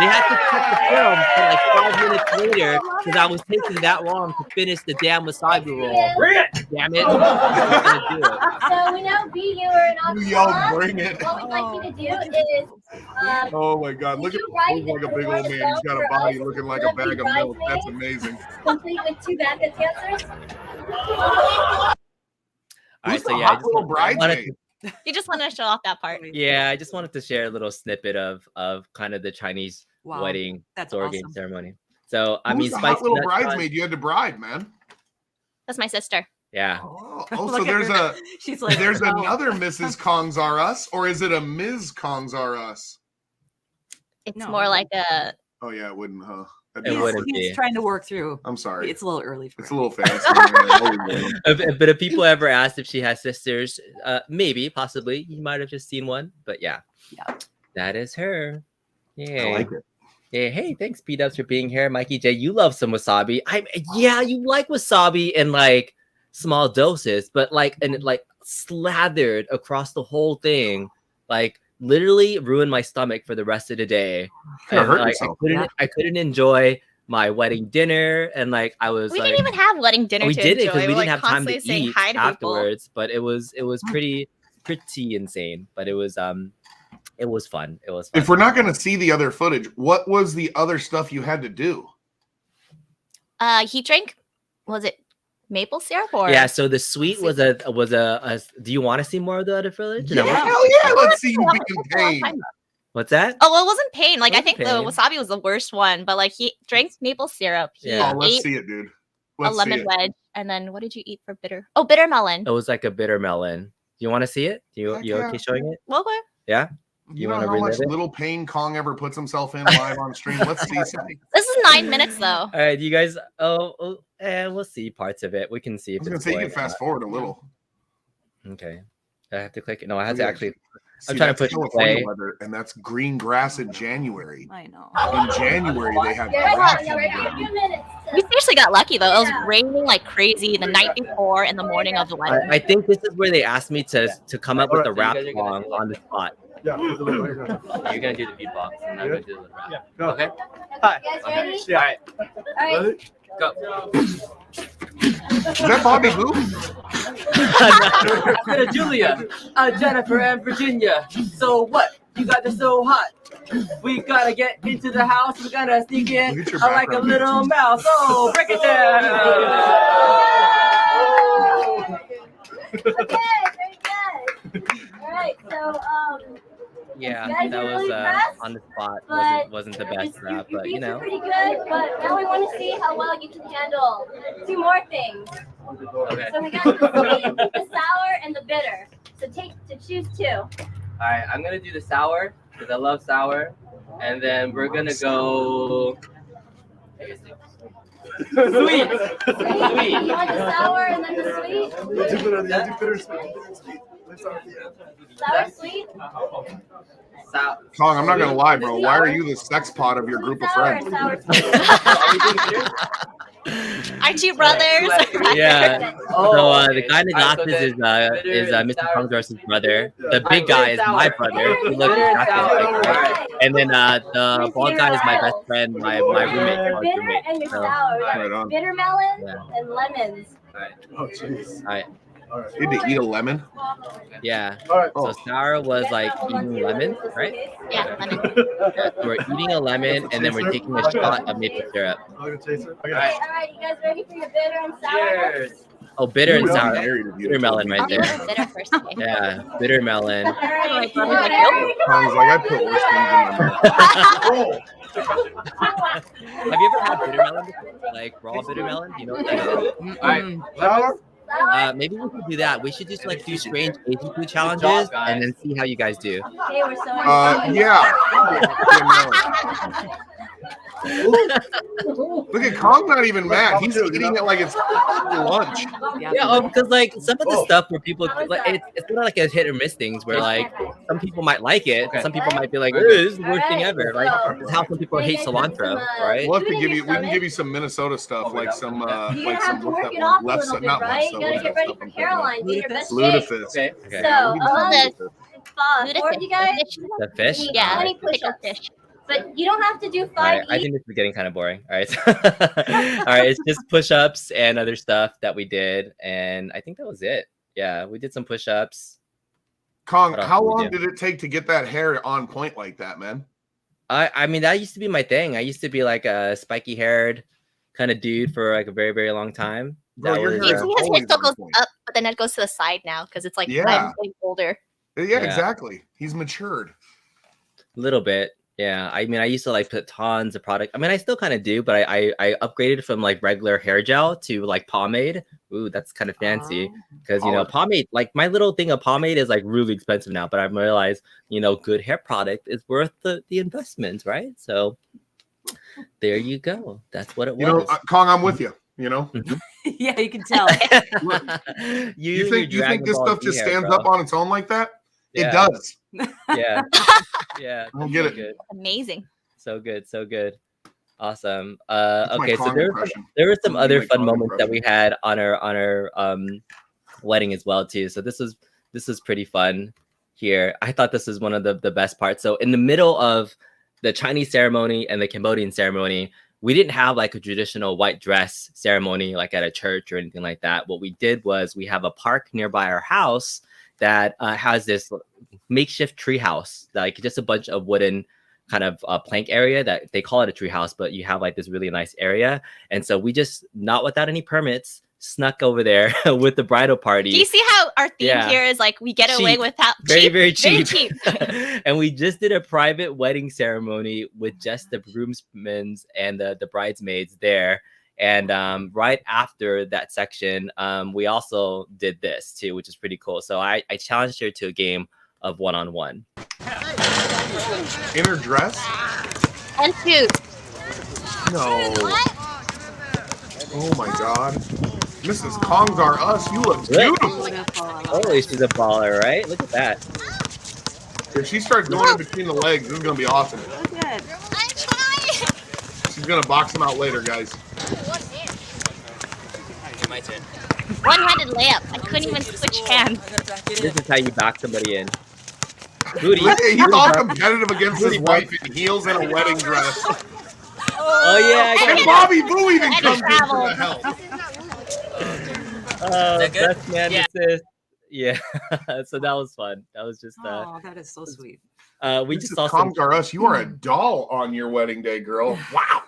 A: had to cut the film for like 5 minutes later because I was taking that long to finish the damn wasabi roll.
G: Bring it.
A: Damn it. I'm gonna do it.
I: So we know B, you are not.
B: You yelled, bring it.
I: What we'd like you to do is
B: Oh my god, look at him. Looks like a big old man. He's got a body looking like a bag of milk. That's amazing.
I: complete with 2 backup dancers.
A: All right,
B: Who's
A: so
B: the
A: yeah,
B: hot little bridesmaid?
C: You just wanted to show off that part.
A: Yeah, I just wanted to share a little snippet of kind of the Chinese
D: Wow,
A: wedding
D: that's
A: door game
D: awesome.
A: ceremony. So I
B: Who's
A: mean,
B: the
A: Spicy
B: hot little
A: Nut
B: bridesmaid you had to bride, man?
C: That's my sister.
A: Yeah.
B: Oh,
D: Look
B: so
D: at
B: there's
D: her. She's like,
B: there's
D: "Oh."
B: another Mrs. Kongs R Us, or is it a Ms. Kongs R Us?
C: It's
D: No.
C: more like a.
B: Oh yeah, it wouldn't, huh? That'd
A: It
B: be
D: He's,
A: wouldn't
B: awkward.
D: he's
A: be.
D: trying to work through.
B: I'm sorry.
D: It's a little early for
B: It's
D: him.
B: a little fancy.
A: But if people ever asked if she has sisters, maybe, possibly, you might have just seen one. But yeah, that is her. Yeah.
B: I like it.
A: Yeah, hey, thanks, P-Dubs, for being here. Mikey J, you love some wasabi. Yeah, you like wasabi in like small doses, but like and it like slathered across the whole thing, like literally ruined my stomach for the rest of the day.
B: You're
A: And
B: hurt
A: like
B: yourself.
A: I couldn't enjoy my wedding dinner, and like I was
C: We
A: like,
C: didn't even have wedding dinner
A: we
C: to
A: didn't
C: enjoy.
A: because we
C: We're,
A: didn't have time to
C: constantly saying
A: eat
C: hi to people.
A: afterwards. But it was pretty insane. But it was fun. It was fun.
B: If we're not going to see the other footage, what was the other stuff you had to do?
C: He drank. Was it maple syrup or?
A: Yeah, so the sweet was a do you want to see more of the other footage?
B: Yeah,
A: No?
B: hell yeah, let's see you be in pain.
A: What's that?
C: Oh, well, it wasn't pain. Like I
A: Wasn't
C: think the
A: pain.
C: wasabi was the worst one, but like he drank maple syrup. He
A: Yeah.
B: Oh, let's
C: ate
B: see it, dude.
C: a
B: Let's see
C: lemon
B: it.
C: wedge, and then what did you eat for bitter? Oh, bitter melon.
A: It was like a bitter melon. Do you want to see it? You
B: Heck
A: okay
B: yeah.
A: showing it?
C: Okay.
A: Yeah.
B: You
A: You
B: know
A: wanna
B: how much
A: relive it?
B: little pain Kong ever puts himself in live on stream? Let's see something.
C: This is 9 minutes though.
A: All right, you guys. We'll see parts of it. We can see
B: I
A: if
B: was going to
A: it's
B: say, you
A: going
B: can fast forward a little.
A: Okay. I have to click it. No, I have
B: Look
A: to
B: at
A: actually.
B: See,
A: trying to
B: that's
A: push
B: California
A: play.
B: weather, and that's green grass in January.
D: I know.
B: In January, they had
I: Yeah,
B: grass.
I: yeah, right. A few minutes.
C: We seriously got lucky though. It was
I: Yeah.
C: raining like crazy the night before and the morning of the wedding.
A: I think this is where they asked me to come up with the rap
F: So you guys are gonna
A: song
F: do, like,
A: on the spot.
G: Yeah.
F: You're gonna do the beatbox, and I'm gonna do the rap.
G: Yeah. Go.
F: Okay.
G: Hi.
I: You guys ready?
G: Yeah.
F: All right.
I: All right.
F: Go.
B: Is that Bobby Boo?
F: To Julia, Jennifer, and Virginia. So what? You got this so hot. We gotta get into the house. We gotta sneak in
B: Look at your
F: like a
B: background.
F: little mouse. Oh, break it down.
I: Okay, very good. All right, so
A: Yeah,
I: You guys
A: that
I: are
A: was
I: really fast,
A: on the spot.
I: but
A: Wasn't the
I: your
A: best rap, but you
I: beats are
A: know.
I: pretty good. But now we want to see how well you can handle 2 more things.
F: Okay.
I: So we got the sweet, the sour, and the bitter. So choose 2.
F: All right, I'm gonna do the sour because I love sour, and then we're gonna go sweet.
I: You want the sour and then the sweet? Sour, sweet?
F: Sour.
B: Kong, I'm not going to lie, bro. Why are you the sex pot of your group of
I: Sour,
B: friends?
I: sour, sweet.
C: Aren't you brothers?
A: Yeah.
F: Oh,
A: So
F: okay.
A: the guy in the
F: All right, so
A: glasses
F: then
A: is
F: bitter and
A: Mr.
F: sour.
A: Kong's brother. The
F: Alright,
A: big guy is
F: bitter and
A: my
F: sour.
A: brother. He looks
F: Bitter and
A: exactly
F: sour.
A: like me.
I: Alright.
A: And then the bald guy is my best friend, my roommate,
I: Your
A: college
I: bitter
A: roommate.
I: and your
A: So,
I: sour.
B: Right on.
I: Bitter melon
A: Yeah.
I: and lemons.
G: Oh, jeez.
A: Alright.
G: All right.
B: You had to eat a lemon?
A: Yeah.
G: All right.
A: So sour was like eating lemon, right?
C: Yeah, lemon.
A: Yeah, so we're eating a lemon and then we're taking a shot of maple syrup.
G: I'm gonna taste it. Okay.
I: All right, you guys ready for your bitter and sour?
F: Cheers.
A: Oh, bitter and
B: You would be
A: sour.
B: married if you
A: Bitter
B: had told
A: melon
B: me.
A: right
C: I'll do
A: there.
C: the bitter first. Okay.
A: Yeah, bitter melon.
I: All right,
C: Like,
I: you
C: nope.
B: Kong's like, I put worse things in my mouth.
A: Have you ever had bitter melon before? Like raw bitter melon? Do you know what that is?
F: All right.
G: Sour?
A: Maybe we should do that. We should just like do strange Asian food challenges and then see how you guys do.
I: Okay, we're so
B: Yeah. Look at Kong, not even mad. He's eating it like it's lunch.
A: Yeah, because like some of the stuff where people like it's not like a hit or miss things where like some people might like it, some people might be like, this is the worst thing ever. Like it's how some people hate cilantro, right?
B: We'll have to give you. We can give you some Minnesota stuff, like some,
I: You're gonna
B: like
I: have
B: some
I: to
B: what's
I: work
B: that
I: it
B: one?
I: off a
B: Left
I: little
B: side,
I: bit,
B: not
I: right?
B: left
I: You
B: side.
I: gotta
B: What's
I: get
B: that
I: ready
B: stuff
I: for
B: I'm thinking of?
I: Caroline. Be your best shape.
B: Lutefisk.
F: Okay.
A: Okay.
I: So, forward, you guys.
A: The fish.
I: need
C: Yeah,
I: 20
C: pickled
I: push-ups.
C: fish.
I: But you don't have to do
A: All
I: 5
A: right, I
I: each.
A: think this is getting kind of boring. All right, all right, it's just push-ups and other stuff that we did, and I think that was it. Yeah, we did some push-ups.
B: Kong,
A: What else
B: how
A: did we
B: long
A: do?
B: did it take to get that hair on point like that, man?
A: I mean that used to be my thing. I used to be like a spiky-haired kind of dude for like a very very long time.
B: Bro,
A: That
B: your
A: was,
B: hair is
C: His hair
B: always
C: still
B: on
C: goes
B: point.
C: up, but then it goes to the side now because it's like
B: Yeah.
C: I'm getting older.
B: Yeah, exactly. He's matured.
A: A little bit. Yeah. I mean, I used to like put tons of product. I mean, I still kind of do, but I upgraded from like regular hair gel to like pomade. Ooh, that's kind of fancy. Because, you know, pomade, like my little thing of pomade is like really expensive now, but I've realized, you know, good hair product is worth the investment, right? So there you go. That's what it was.
B: You know, Kong, I'm with you. You know,
D: Yeah, you can tell.
B: you think this stuff just stands up on its own like that?
A: Yeah.
B: It does.
A: Yeah. Yeah.
B: I don't get it.
A: Good.
C: Amazing.
A: So good. So good. Awesome.
B: That's my
A: Okay, so
B: Kong
A: there
B: impression.
A: were some
B: That's
A: other
B: my
A: fun
B: Kong
A: moments that we
B: impression.
A: had on our wedding as well too. So this was pretty fun here. I thought this was one of the best parts. So in the middle of the Chinese ceremony and the Cambodian ceremony, we didn't have like a traditional white dress ceremony like at a church or anything like that. What we did was we have a park nearby our house that has this makeshift tree house, like just a bunch of wooden kind of plank area that they call it a tree house, but you have like this really nice area. And so we just, not without any permits, snuck over there with the bridal party.
C: Do you see how our theme here is like we get away
A: Cheap.
C: without
A: Very cheap.
C: Very cheap.
A: And we just did a private wedding ceremony with just the groomsmen and the bridesmaids there. And right after that section, we also did this too, which is pretty cool. So I challenged her to a game of one-on-one.
B: In her dress?
C: And shoes.
B: No. Oh my God. Mrs. Kongs are us. You look beautiful.
A: Holy, she's a baller, right? Look at that.
B: If she starts going in between the legs, this is going to be awesome.
C: I'm trying.
B: She's going to box him out later, guys.
A: My turn.
C: One-handed layup. I couldn't even switch hands.
A: This is how you back somebody in. Booty.
B: He's all competitive against his wife in heels and a wedding dress.
A: Oh yeah,
B: And Bobby Boo even
C: And
B: comes in for
C: traveled.
B: the help.
A: Best man assist. Yeah. So that was fun. That was just
D: Oh, that is so sweet.
A: we just saw
B: Mrs.
A: some.
B: Kongs are us. You are a doll on your wedding day, girl. Wow.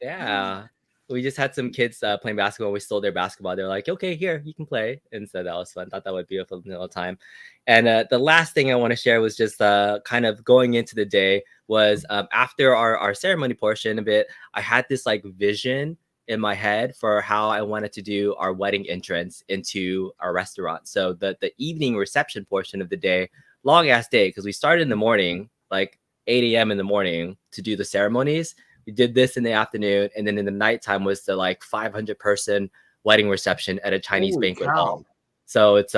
A: Yeah. We just had some kids playing basketball. We stole their basketball. They're like, okay, here, you can play. And so that was fun. Thought that would be a fun little time. And the last thing I want to share was just kind of going into the day was after our ceremony portion of it, I had this like vision in my head for how I wanted to do our wedding entrance into our restaurant. So the evening reception portion of the day, long ass day, because we started in the morning, like 8 a.m. in the morning to do the ceremonies. We did this in the afternoon, and then in the nighttime was the like 500 person wedding reception at a Chinese
B: Holy
A: banquet
B: cow.
A: hall. So it's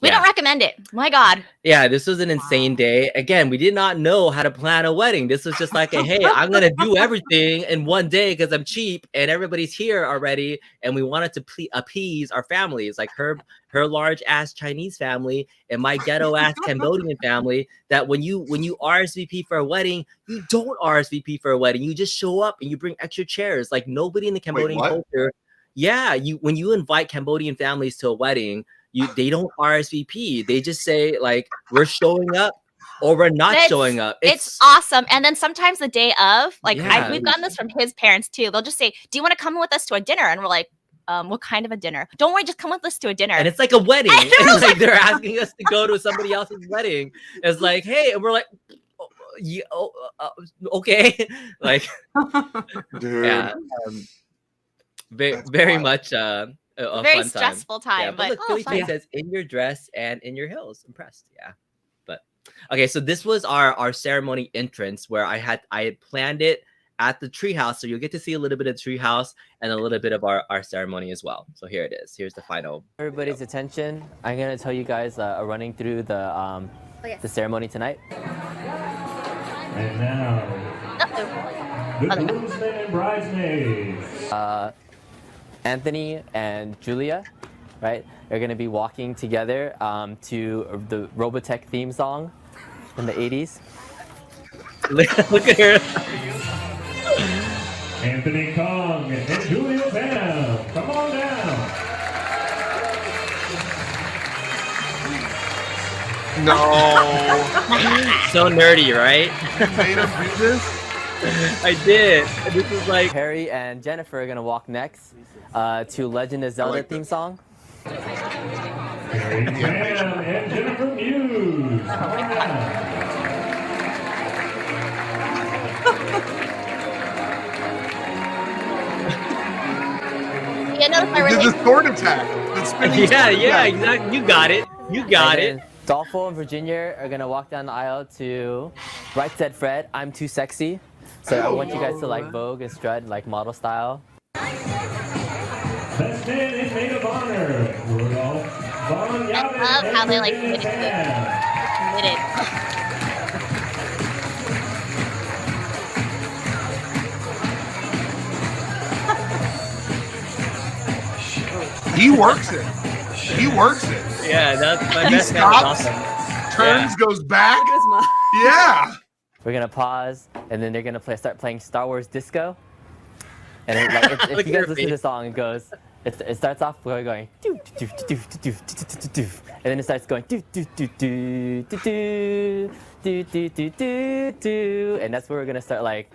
C: We don't recommend it. My God.
A: yeah, this was an insane day. Again, we did not know how to plan a wedding. This was just like a hey, I'm gonna do everything in one day because I'm cheap and everybody's here already, and we wanted to appease our families, like her large ass Chinese family and my ghetto ass Cambodian family. That when you RSVP for a wedding, you don't RSVP for a wedding. You just show up and you bring extra chairs. Like nobody in the Cambodian
B: what?
A: culture. Yeah, when you invite Cambodian families to a wedding, they don't RSVP. They just say like we're showing up or we're not showing up.
C: It's awesome. And then sometimes the day of, like
A: Yeah.
C: we've gotten this from his parents too. They'll just say, "Do you want to come with us to a dinner?" And we're like, "What kind of a dinner?" "Don't worry, just come with us to a dinner."
A: and it's like a wedding.
C: I know,
A: And like they're asking us to go to somebody else's wedding. It's like, hey, and we're like, yeah, okay, like
B: Dude.
A: yeah,
B: That's
A: very
B: wild.
A: much a
C: Very
A: fun
C: stressful time,
A: Yeah,
C: but
A: look, Billy
C: fun.
A: Jane says in your dress and in your heels. Impressed. Yeah. But okay, so this was our ceremony entrance where I had planned it at the treehouse. So you'll get to see a little bit of the treehouse and a little bit of our ceremony as well. So here it is. Here's the final.
J: Everybody's attention. I'm gonna tell you guys running through the ceremony tonight.
K: And now, the groomsmen and bridesmaids.
J: Anthony and Julia, right? They're gonna be walking together to the Robotech theme song in the 80s.
A: Look at her.
K: Anthony Kong and Julia Bam, come on down.
B: No.
A: So nerdy, right?
B: You made him do this?
A: I did. This is like
J: Harry and Jennifer are gonna walk next to Legend of Zelda
B: like
J: theme song.
K: Harry Bam and Jennifer
B: did the sword attack. The spinning
A: Yeah,
B: sword
A: yeah,
B: attack.
A: exactly. You got it. You got it.
J: Dolpho and Virginia are gonna walk down the aisle to Right Said Fred, I'm Too Sexy. So I want you guys to like vogue and strut like model style.
K: Best man in maid of honor, Rudolph Von
C: I love how they like committed to it. Committed.
B: He works it. He works it.
A: Yeah, that's my
B: He
A: best man.
B: stops,
A: Awesome.
B: turns, goes back.
D: Look at his mom.
B: Yeah.
J: We're gonna pause, and then they're gonna start playing Star Wars Disco. And it, like, if
A: Look
J: you
A: at
J: guys
A: her
J: listen to the
A: face.
J: song, it goes. It starts off going, doo, doo, doo, doo, doo, doo, doo, doo, and then it starts going, doo, doo, doo, doo, doo, doo, doo, doo, doo, doo, doo, and that's where we're gonna start like.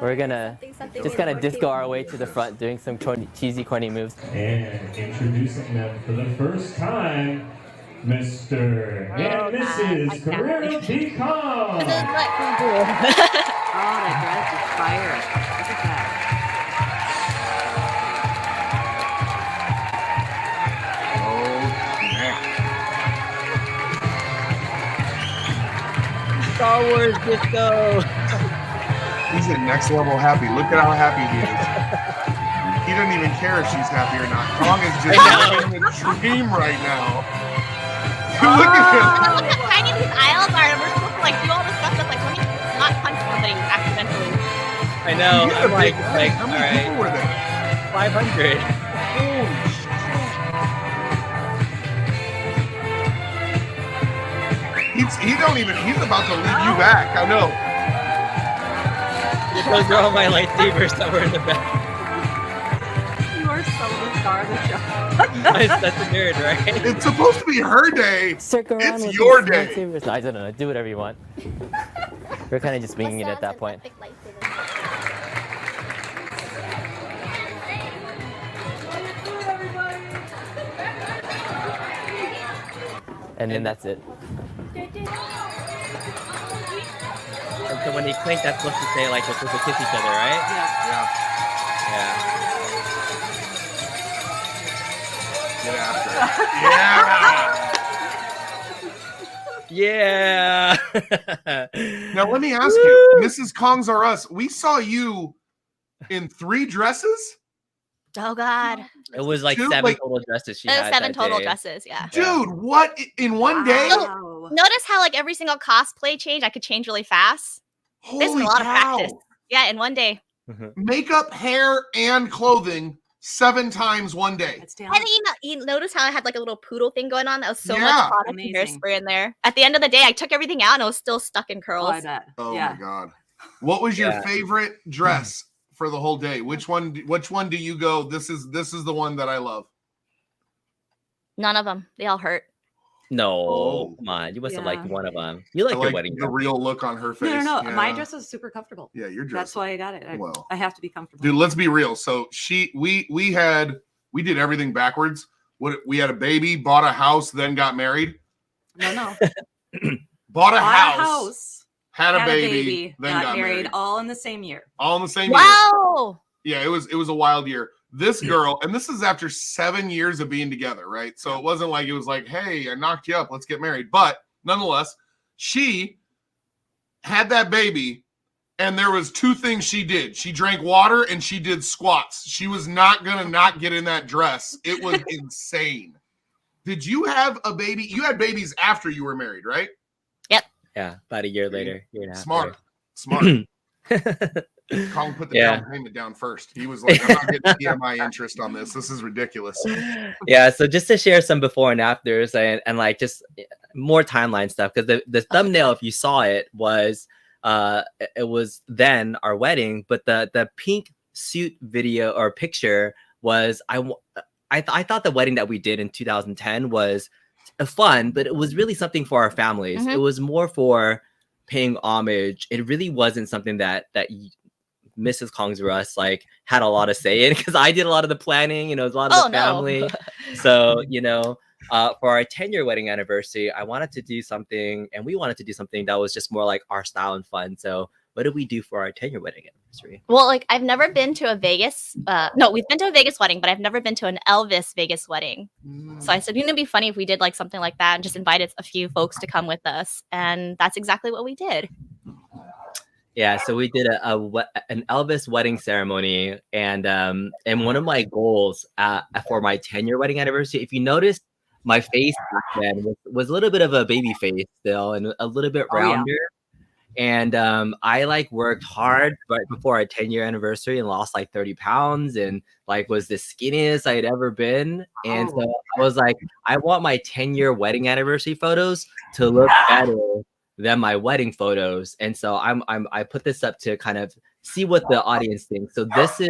J: We're gonna just kind of disco our way to the front, doing some cheesy, corny moves.
K: And introducing them for the first time, Mr. and Mrs. Carrera P. Kong.
C: This is what we do.
D: Oh, that dress is fire. Look at that.
A: Star Wars disco.
B: He's at next level happy. Look at how happy he is. He doesn't even care if she's happy or not. Kong is just living the dream right now. Look at him.
C: Look how tiny these aisles are. We're supposed to like do all this stuff that's like, let me not punch somebody accidentally.
A: I know.
B: He's a
A: I'm
B: big
A: like,
B: guy. How
A: all
B: many
A: right,
B: people were there?
A: 500.
B: Holy shit. He's about to lead you back. I know.
A: Those are all my lightsabers that were in the back.
D: You are so the star of the show.
A: That's a nerd, right?
B: It's supposed to be her day.
J: Circle around
B: It's
J: with
B: your
J: these
B: day.
J: lightsabers. No, I don't know. Do whatever you want. We're kind of just winging it at that point. And then that's it.
A: And so when they clink, that's supposed to say like we're supposed to kiss each other, right?
D: Yeah.
A: Yeah.
B: Get after it. Yeah.
A: Yeah.
B: Now let me ask you, Mrs. Kongs Are Us. We saw you in 3 dresses,
C: Oh God.
A: It was like
B: Dude,
A: 7
B: like-
A: total dresses she
C: It was
A: had
C: 7
A: that
C: total
A: day.
C: dresses, yeah.
B: dude. What in one day?
D: Wow.
C: Notice how like every single cosplay change I could change really fast. There's
B: Holy
C: a lot of
B: cow!
C: practice. Yeah, in one day.
B: Makeup, hair, and clothing 7 times one day.
D: That's
C: And
D: talent.
C: you notice how I had like a little poodle thing going on? That was so
B: Yeah.
C: much product and
D: Amazing.
C: hairspray in there. At the end of the day, I took everything out and it was still stuck in
D: Oh,
C: curls.
D: I bet.
B: Oh
D: Yeah.
B: my god! What was your
A: Yeah.
B: favorite dress for the whole day? Which one? Which one do you go? This is the one that I love.
C: None of them. They all hurt.
A: No,
B: Oh.
A: come on. You must have liked
D: Yeah.
A: one of them. You like
B: I
A: your
B: like
A: wedding
B: the
A: dress.
B: real look on her face.
D: No. My
B: Yeah.
D: dress was super comfortable.
B: Yeah, your dress.
D: That's why I got it.
B: Well.
D: I have to be comfortable.
B: Dude, let's be real. So we did everything backwards. We had a baby, bought a house, then got married.
D: No.
B: Bought a
D: Bought
B: house, had a
D: had
B: baby, then
D: got married,
B: all
D: all in the same year.
B: in the same year.
C: Wow.
B: Yeah, it was a wild year. This girl, and this is after 7 years of being together, right? So it wasn't like it was like, hey, I knocked you up, let's get married. But nonetheless, she had that baby, and there was 2 things she did. She drank water and she did squats. She was not gonna not get in that dress. It was insane. Did you have a baby? You had babies after you were married, right?
A: Yeah, about a year later. Year and a half
B: Smart.
A: later.
B: Colin put the
A: Yeah.
B: down payment down first. He was like, I'm not getting PMI interest on this. This is ridiculous.
A: Yeah, so just to share some before and afters and like just more timeline stuff, because the thumbnail, if you saw it, was it was then our wedding, but the pink suit video or picture was I thought the wedding that we did in 2010 was fun, but it was really something for our families.
C: Mhm.
A: It was more for paying homage. It really wasn't something that Mrs. Kongs Are Us like had a lot of say in, because I did a lot of the planning, it was a lot of
C: Oh,
A: the
C: no.
A: family. So, for our 10-year wedding anniversary, I wanted to do something, and we wanted to do something that was just more like our style and fun. So what did we do for our 10-year wedding anniversary?
C: Well, like I've never been to a Vegas. No, we've been to a Vegas wedding, but I've never been to an Elvis Vegas wedding. So I said, wouldn't it be funny if we did like something like that and just invited a few folks to come with us? And that's exactly what we did.
A: Yeah, so we did an Elvis wedding ceremony, and one of my goals for my 10-year wedding anniversary, if you notice, my face back then was a little bit of a baby face still, and a little bit rounder. And I like worked hard right before our 10-year anniversary and lost like 30 pounds and like was the skinniest I had ever been. And so I was like, I want my 10-year wedding anniversary photos to look better than my wedding photos. And so I put this up to kind of see what the audience thinks. So this is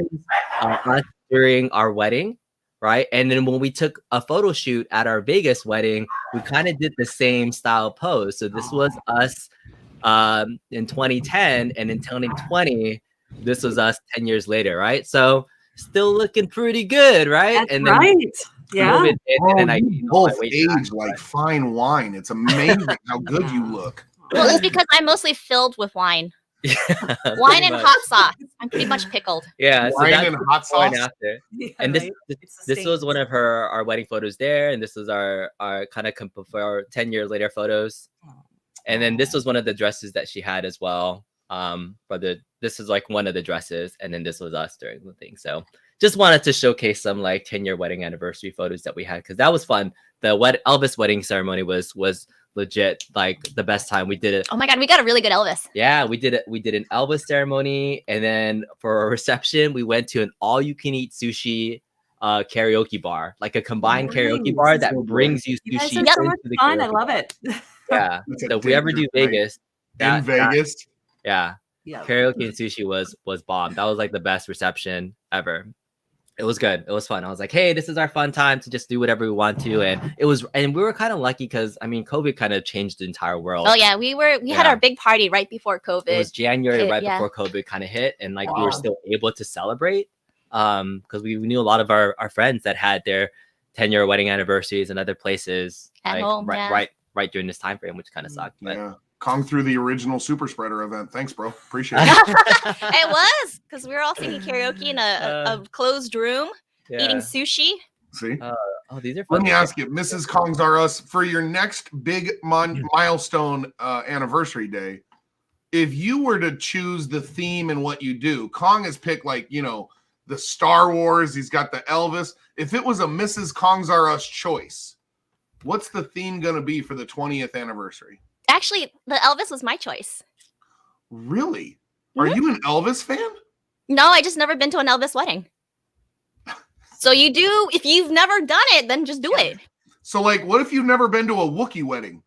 A: us during our wedding, right? And then when we took a photo shoot at our Vegas wedding, we kind of did the same style pose. So this was us in 2010, and in 2020 this was us 10 years later, right? So still looking pretty good, right?
D: That's
A: and then
D: right. Yeah.
A: COVID hit, and then I
B: both age like fine wine. It's amazing how good you look.
C: Well, it's because I'm mostly filled with wine.
A: Yeah,
C: Wine and hot sauce. I'm pretty much pickled.
A: Yeah, so
B: Wine
A: that's
B: and
A: the
B: hot
A: point
B: sauce?
A: after.
D: Yeah,
A: And this
D: right?
A: this was one of our wedding photos there, and this was our kind of for our 10 years later photos. And then this was one of the dresses that she had as well. This is like one of the dresses, and then this was us during the thing. So just wanted to showcase some like 10-year wedding anniversary photos that we had, because that was fun. The Elvis wedding ceremony was legit, like the best time. We did it.
C: Oh my god, we got a really good Elvis.
A: Yeah, we did it. We did an Elvis ceremony, and then for a reception, we went to an all-you-can-eat sushi karaoke bar, like a combined karaoke bar that brings you
D: You guys
A: sushi.
D: are so
A: into
D: much
A: the
D: fun. I
A: karaoke
D: love
A: bar.
D: it.
A: Yeah.
B: That's a
A: So if we ever do
B: dangerous night.
A: Vegas,
B: In Vegas,
A: yeah,
D: Yeah.
A: karaoke and sushi was bomb. That was like the best reception ever. It was good. It was fun. I was like, hey, this is our fun time to just do whatever we want to. And we were kind of lucky because I mean, COVID kind of changed the entire world.
C: Oh yeah, we had our big party right before COVID.
A: It was January right
C: yeah.
A: before COVID kind of hit, and like we were still able to celebrate because we knew a lot of our friends that had their 10-year wedding anniversaries in other places
C: At
A: like
C: home, yeah.
A: right during this time frame, which kind of sucked. But
B: yeah. Kong through the original super spreader event. Thanks, bro. Appreciate it.
C: It was because we were all singing karaoke in a closed room, eating sushi.
B: See?
A: Oh, these are fun.
B: Let me ask you, Mrs. Kongs R Us, for your next big milestone anniversary day, if you were to choose the theme and what you do, Kong has picked like, the Star Wars. He's got the Elvis. If it was a Mrs. Kongs R Us choice, what's the theme going to be for the 20th anniversary?
C: Actually, the Elvis was my choice.
B: Really? Are you an Elvis fan?
C: No, I just never been to an Elvis wedding. So you do, if you've never done it, then just do it.
B: So, like, what if you've never been to a Wookiee wedding?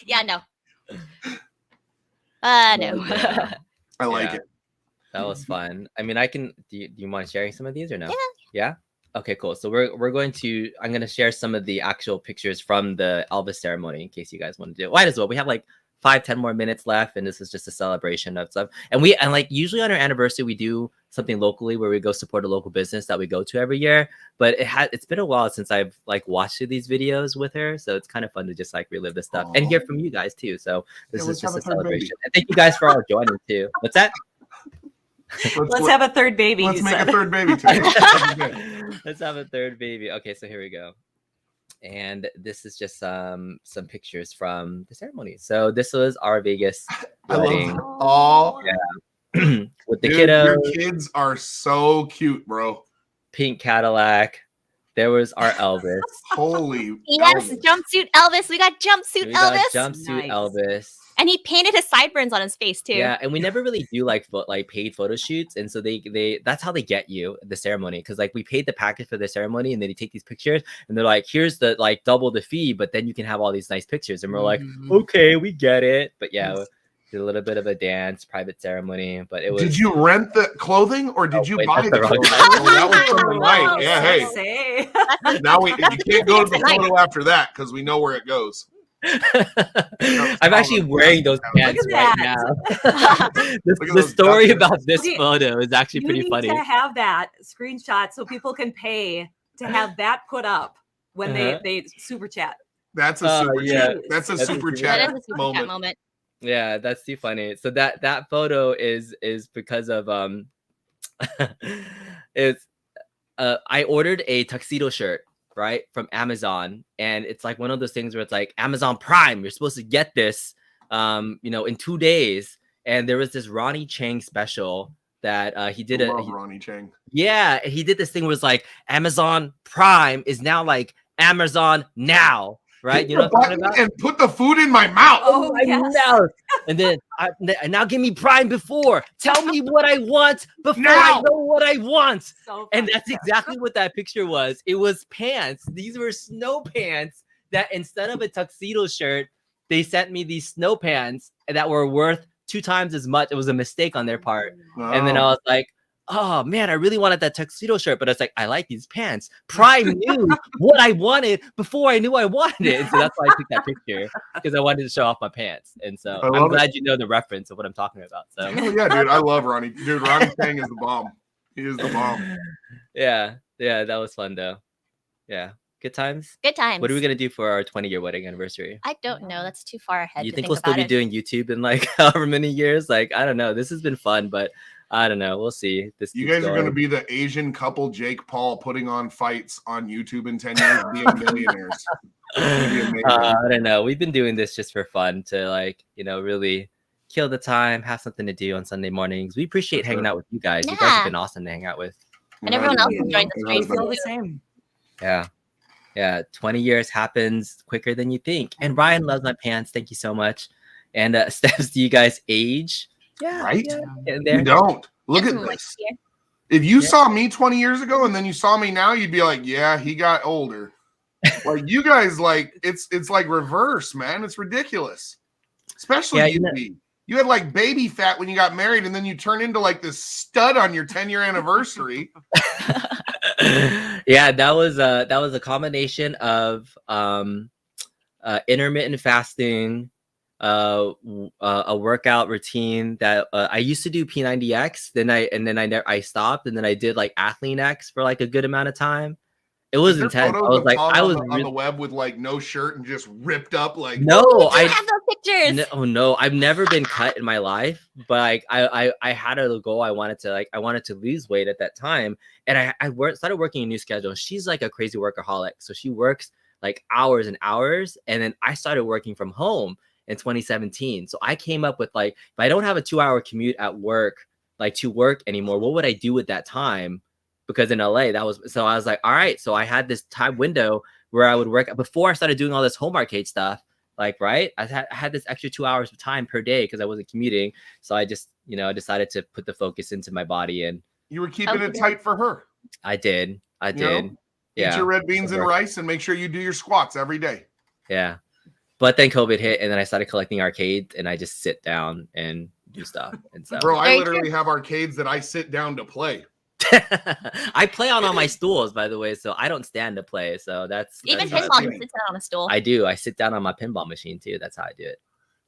C: Yeah, no. No.
B: I like it.
A: That was fun. I mean, do you mind sharing some of these or no?
C: Yeah.
A: Yeah. Okay, cool. So I'm going to share some of the actual pictures from the Elvis ceremony in case you guys want to do it. Might as well. We have like 5-10 more minutes left, and this is just a celebration of stuff. And like usually on our anniversary, we do something locally where we go support a local business that we go to every year. But it's been a while since I've like watched these videos with her, so it's kind of fun to just like relive this stuff and hear from you guys too. So this is just a celebration. And thank you guys for all joining too. What's that?
D: Let's have a third baby.
B: Let's
D: you
B: make
D: said.
B: a third baby too.
A: Let's have a third baby. Okay, so here we go. And this is just some pictures from the ceremony. So this was our Vegas wedding. With the kiddos.
B: Your kids are so cute, bro.
A: Pink Cadillac. There was our Elvis.
B: Holy
C: yes,
B: Elvis.
C: jumpsuit Elvis. We got jumpsuit
A: We
C: Elvis.
A: got jumpsuit Elvis.
C: And he painted his sideburns on his face too.
A: Yeah, and we never really do like paid photo shoots, and so they that's how they get you the ceremony, because like we paid the package for the ceremony, and then they take these pictures, and they're like, here's the like double the fee, but then you can have all these nice pictures, and we're like, okay, we get it, but yeah, did a little bit of a dance, private ceremony, but it was.
B: Did you rent the clothing or did you buy
A: that's
B: the
A: the wrong
B: clothing?
A: time.
B: That was from the night. Yeah, hey. Now you can't go to the photo after that because we know where it goes.
A: I'm actually wearing those pants right now. the story about this photo is actually
D: You
A: pretty
D: need
A: funny.
D: to have that screenshot so people can pay to have that put up when they super chat.
B: That's a super
A: yeah.
B: chat. That's a super
C: That
B: chat
C: is a super chat
B: moment.
C: moment.
A: Yeah, that's too funny. So that photo is because of it's I ordered a tuxedo shirt, right, from Amazon, and it's like one of those things where it's like Amazon Prime, you're supposed to get this in 2 days. And there was this Ronnie Chang special that he did
B: Ronnie Chang.
A: Yeah, he did this thing where it's like Amazon Prime is now like Amazon Now, right? You know what I'm talking about?
B: And put the food in my mouth.
D: Oh,
A: my
D: yes.
A: mouth. And then now give me Prime before. Tell me what I want before
B: Now.
A: I know what I want.
D: So
A: And
D: funny.
A: that's exactly what that picture was. It was pants. These were snow pants that instead of a tuxedo shirt, they sent me these snow pants that were worth 2 times as much. It was a mistake on their part. And then I was like, oh man, I really wanted that tuxedo shirt, but it's like, I like these pants. Prime knew what I wanted before I knew I wanted it. And so that's why I took that picture, because I wanted to show off my pants. And so I'm glad you know the reference of what I'm talking about. So
B: oh, yeah, dude, I love Ronnie. Dude, Ronnie Chang is the bomb. He is the bomb.
A: Yeah, that was fun though. Yeah, good times.
C: Good times.
A: What are we gonna do for our 20-year wedding anniversary?
C: I don't know. That's too far ahead.
A: You
C: to
A: think
C: think
A: we'll still
C: about
A: be
C: it.
A: doing YouTube in like however many years? Like, I don't know. This has been fun, but I don't know. We'll see.
B: You guys are going to be the Asian couple Jake Paul putting on fights on YouTube in 10 years, being millionaires.
A: I don't know. We've been doing this just for fun to like, really kill the time, have something to do on Sunday mornings. We appreciate hanging out with you guys. You guys have been awesome to hang out with.
C: And everyone else who joined the stream.
D: Feel the same.
A: Yeah. 20 years happens quicker than you think. And Ryan loves my pants. Thank you so much. And Stephs, do you guys age?
B: Yeah, right?
A: Yeah,
B: you don't. Look at this. If you saw me 20 years ago and then you saw me now, you'd be like, yeah, he got older. Like you guys, like it's like reverse, man. It's ridiculous. Especially you. You had like baby fat when you got married, and then you turn into like this stud on your 10-year anniversary.
A: Yeah, that was a combination of intermittent fasting, a workout routine that I used to do P90X, then I stopped, and then I did like Athlean X for like a good amount of time. It was intense. I was like, I was
B: on the web with like no shirt and just ripped up. Like,
A: no, I
C: have those pictures.
A: No, I've never been cut in my life, but like I had a goal. I wanted to lose weight at that time, and I started working a new schedule. She's like a crazy workaholic, so she works like hours and hours, and then I started working from home in 2017. So I came up with like, if I don't have a 2-hour commute at work, like to work anymore, what would I do with that time? Because in LA, I was like, all right. So I had this time window where I would work before I started doing all this home arcade stuff. Like, right. I had this extra 2 hours of time per day because I wasn't commuting. So I just, decided to put the focus into my body, and
B: you were keeping it tight for her.
A: I did. Yeah.
B: Eat your red beans and rice and make sure you do your squats every day.
A: Yeah. But then COVID hit, and then I started collecting arcades, and I just sit down and do stuff. And so,
B: bro, I literally have arcades that I sit down to play.
A: I play on all my stools, by the way, so I don't stand to play. So that's
C: even pinball. You sit down on a stool.
A: I do. I sit down on my pinball machine too. That's how I do it.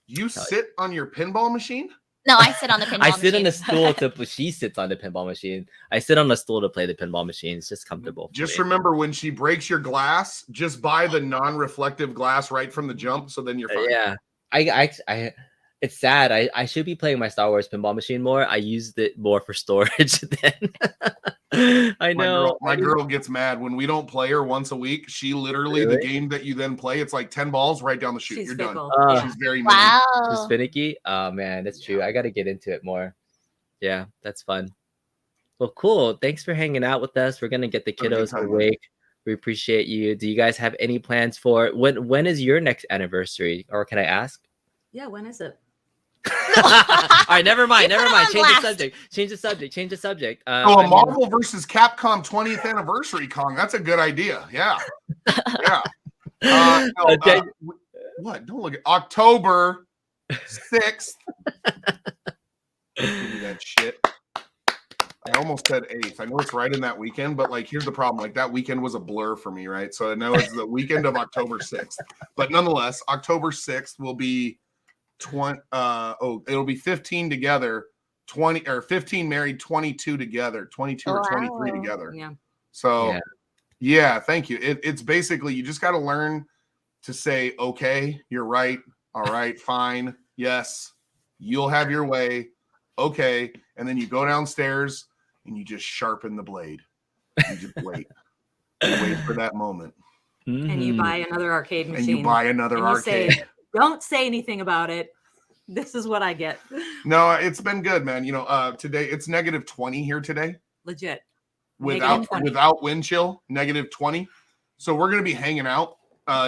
B: You sit on your pinball machine?
C: No, I sit on the pinball machine.
A: I sit on the stool she sits on the pinball machine. I sit on the stool to play the pinball machine. It's just comfortable.
B: Just remember, when she breaks your glass, just buy the non-reflective glass right from the jump, so then you're fine.
A: Yeah. I it's sad. I should be playing my Star Wars pinball machine more. I used it more for storage than I know.
B: My girl gets mad when we don't play her once a week. She literally, the game that you then play, it's like 10 balls right down the chute. You're done. She's very mean.
A: She's finicky. Oh man, that's true. I got to get into it more. Yeah, that's fun. Well, cool. Thanks for hanging out with us. We're gonna get the kiddos awake. We appreciate you. Do you guys have any plans for when is your next anniversary? Or can I ask?
D: Yeah, when is it?
A: All right, never mind. Change the subject.
B: A Marvel versus Capcom 20th anniversary Kong. That's a good idea. Yeah. Yeah. What? Don't look at October 6th. Give me that shit. I almost said 8th. I know it's right in that weekend, but like, here's the problem. Like, that weekend was a blur for me, right? So I know it's the weekend of October 6th, but nonetheless, October 6th will be it'll be 15 together, 20 or 15 married, 22 together, 22 or 23 together.
D: Yeah.
B: So yeah, thank you. It's basically, you just got to learn to say, okay, you're right. All right, fine. Yes, you'll have your way. Okay. And then you go downstairs and you just sharpen the blade. You just wait. You wait for that moment.
D: And you buy another arcade machine.
B: And you buy another
D: and you
B: arcade.
D: Say, don't say anything about it. This is what I get.
B: No, it's been good, man. You know, today it's -20 here today.
D: Legit.
B: Without wind chill, -20. So we're gonna be hanging out,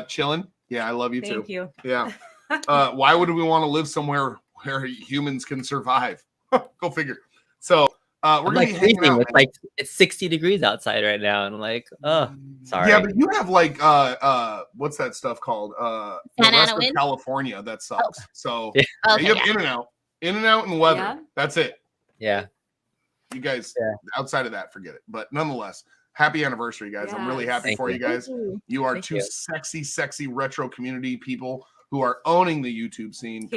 B: chilling. Yeah, I love you too.
D: Thank you.
B: Yeah. Why would we want to live somewhere where humans can survive? Go figure. So we're gonna be hanging out.
A: It's like it's 60 degrees outside right now, and I'm like, oh, sorry.
B: Yeah, but you have like what's that stuff called? The rest of California that sucks. So you have in and out and weather. Yeah. That's it.
A: Yeah.
B: You guys, outside of that, forget it. But nonetheless, happy anniversary, guys. I'm really happy for you guys. You are two sexy retro community people who are owning the YouTube scene.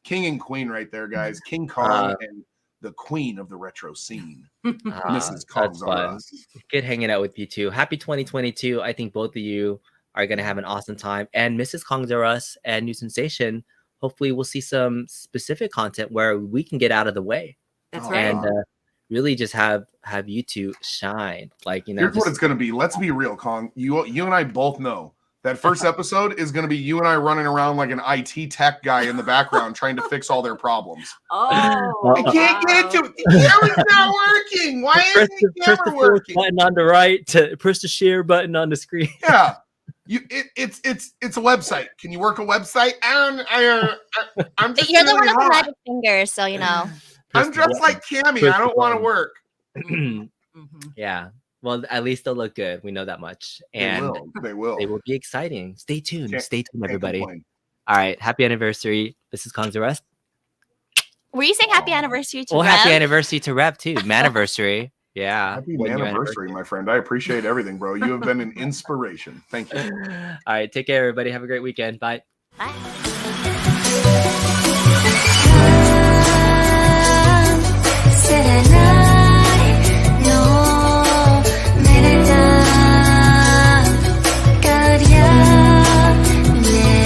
D: King and Queen
B: right there, guys. King Kong and the queen of the retro scene. Mrs. Kong's on us.
A: Good hanging out with you too. Happy 2022. I think both of you are going to have an awesome time. And Mrs. Kong's are us and New Sensation, hopefully we'll see some specific content where we can get out of the way.
D: That's right.
A: And really just have you two shine. Like, you know,
B: here's what it's going to be. Let's be real, Kong. You and I both know that first episode is going to be you and I running around like an IT tech guy in the background trying to fix all their problems.
D: Oh,
B: I can't get into it. The camera's not working. Why isn't the camera working?
A: Button on the right to press the share button on the screen.
B: Yeah, it's a website. Can you work a website? I'm just
C: you're the one with the magic fingers, so you know.
B: I'm dressed like Cammy. I don't want to work.
A: Yeah. Well, at least they'll look good. We know that much. And
B: they will.
A: They will be exciting. Stay tuned. Stay tuned, everybody. All right. Happy anniversary. This is Kong's Arrest.
C: Were you saying happy anniversary to Rev?
A: Happy anniversary to Rev, too. Maniversary. Yeah.
B: Happy anniversary, my friend. I appreciate everything, bro. You have been an inspiration. Thank you.
A: All right. Take care, everybody. Have a great weekend. Bye.
C: Bye.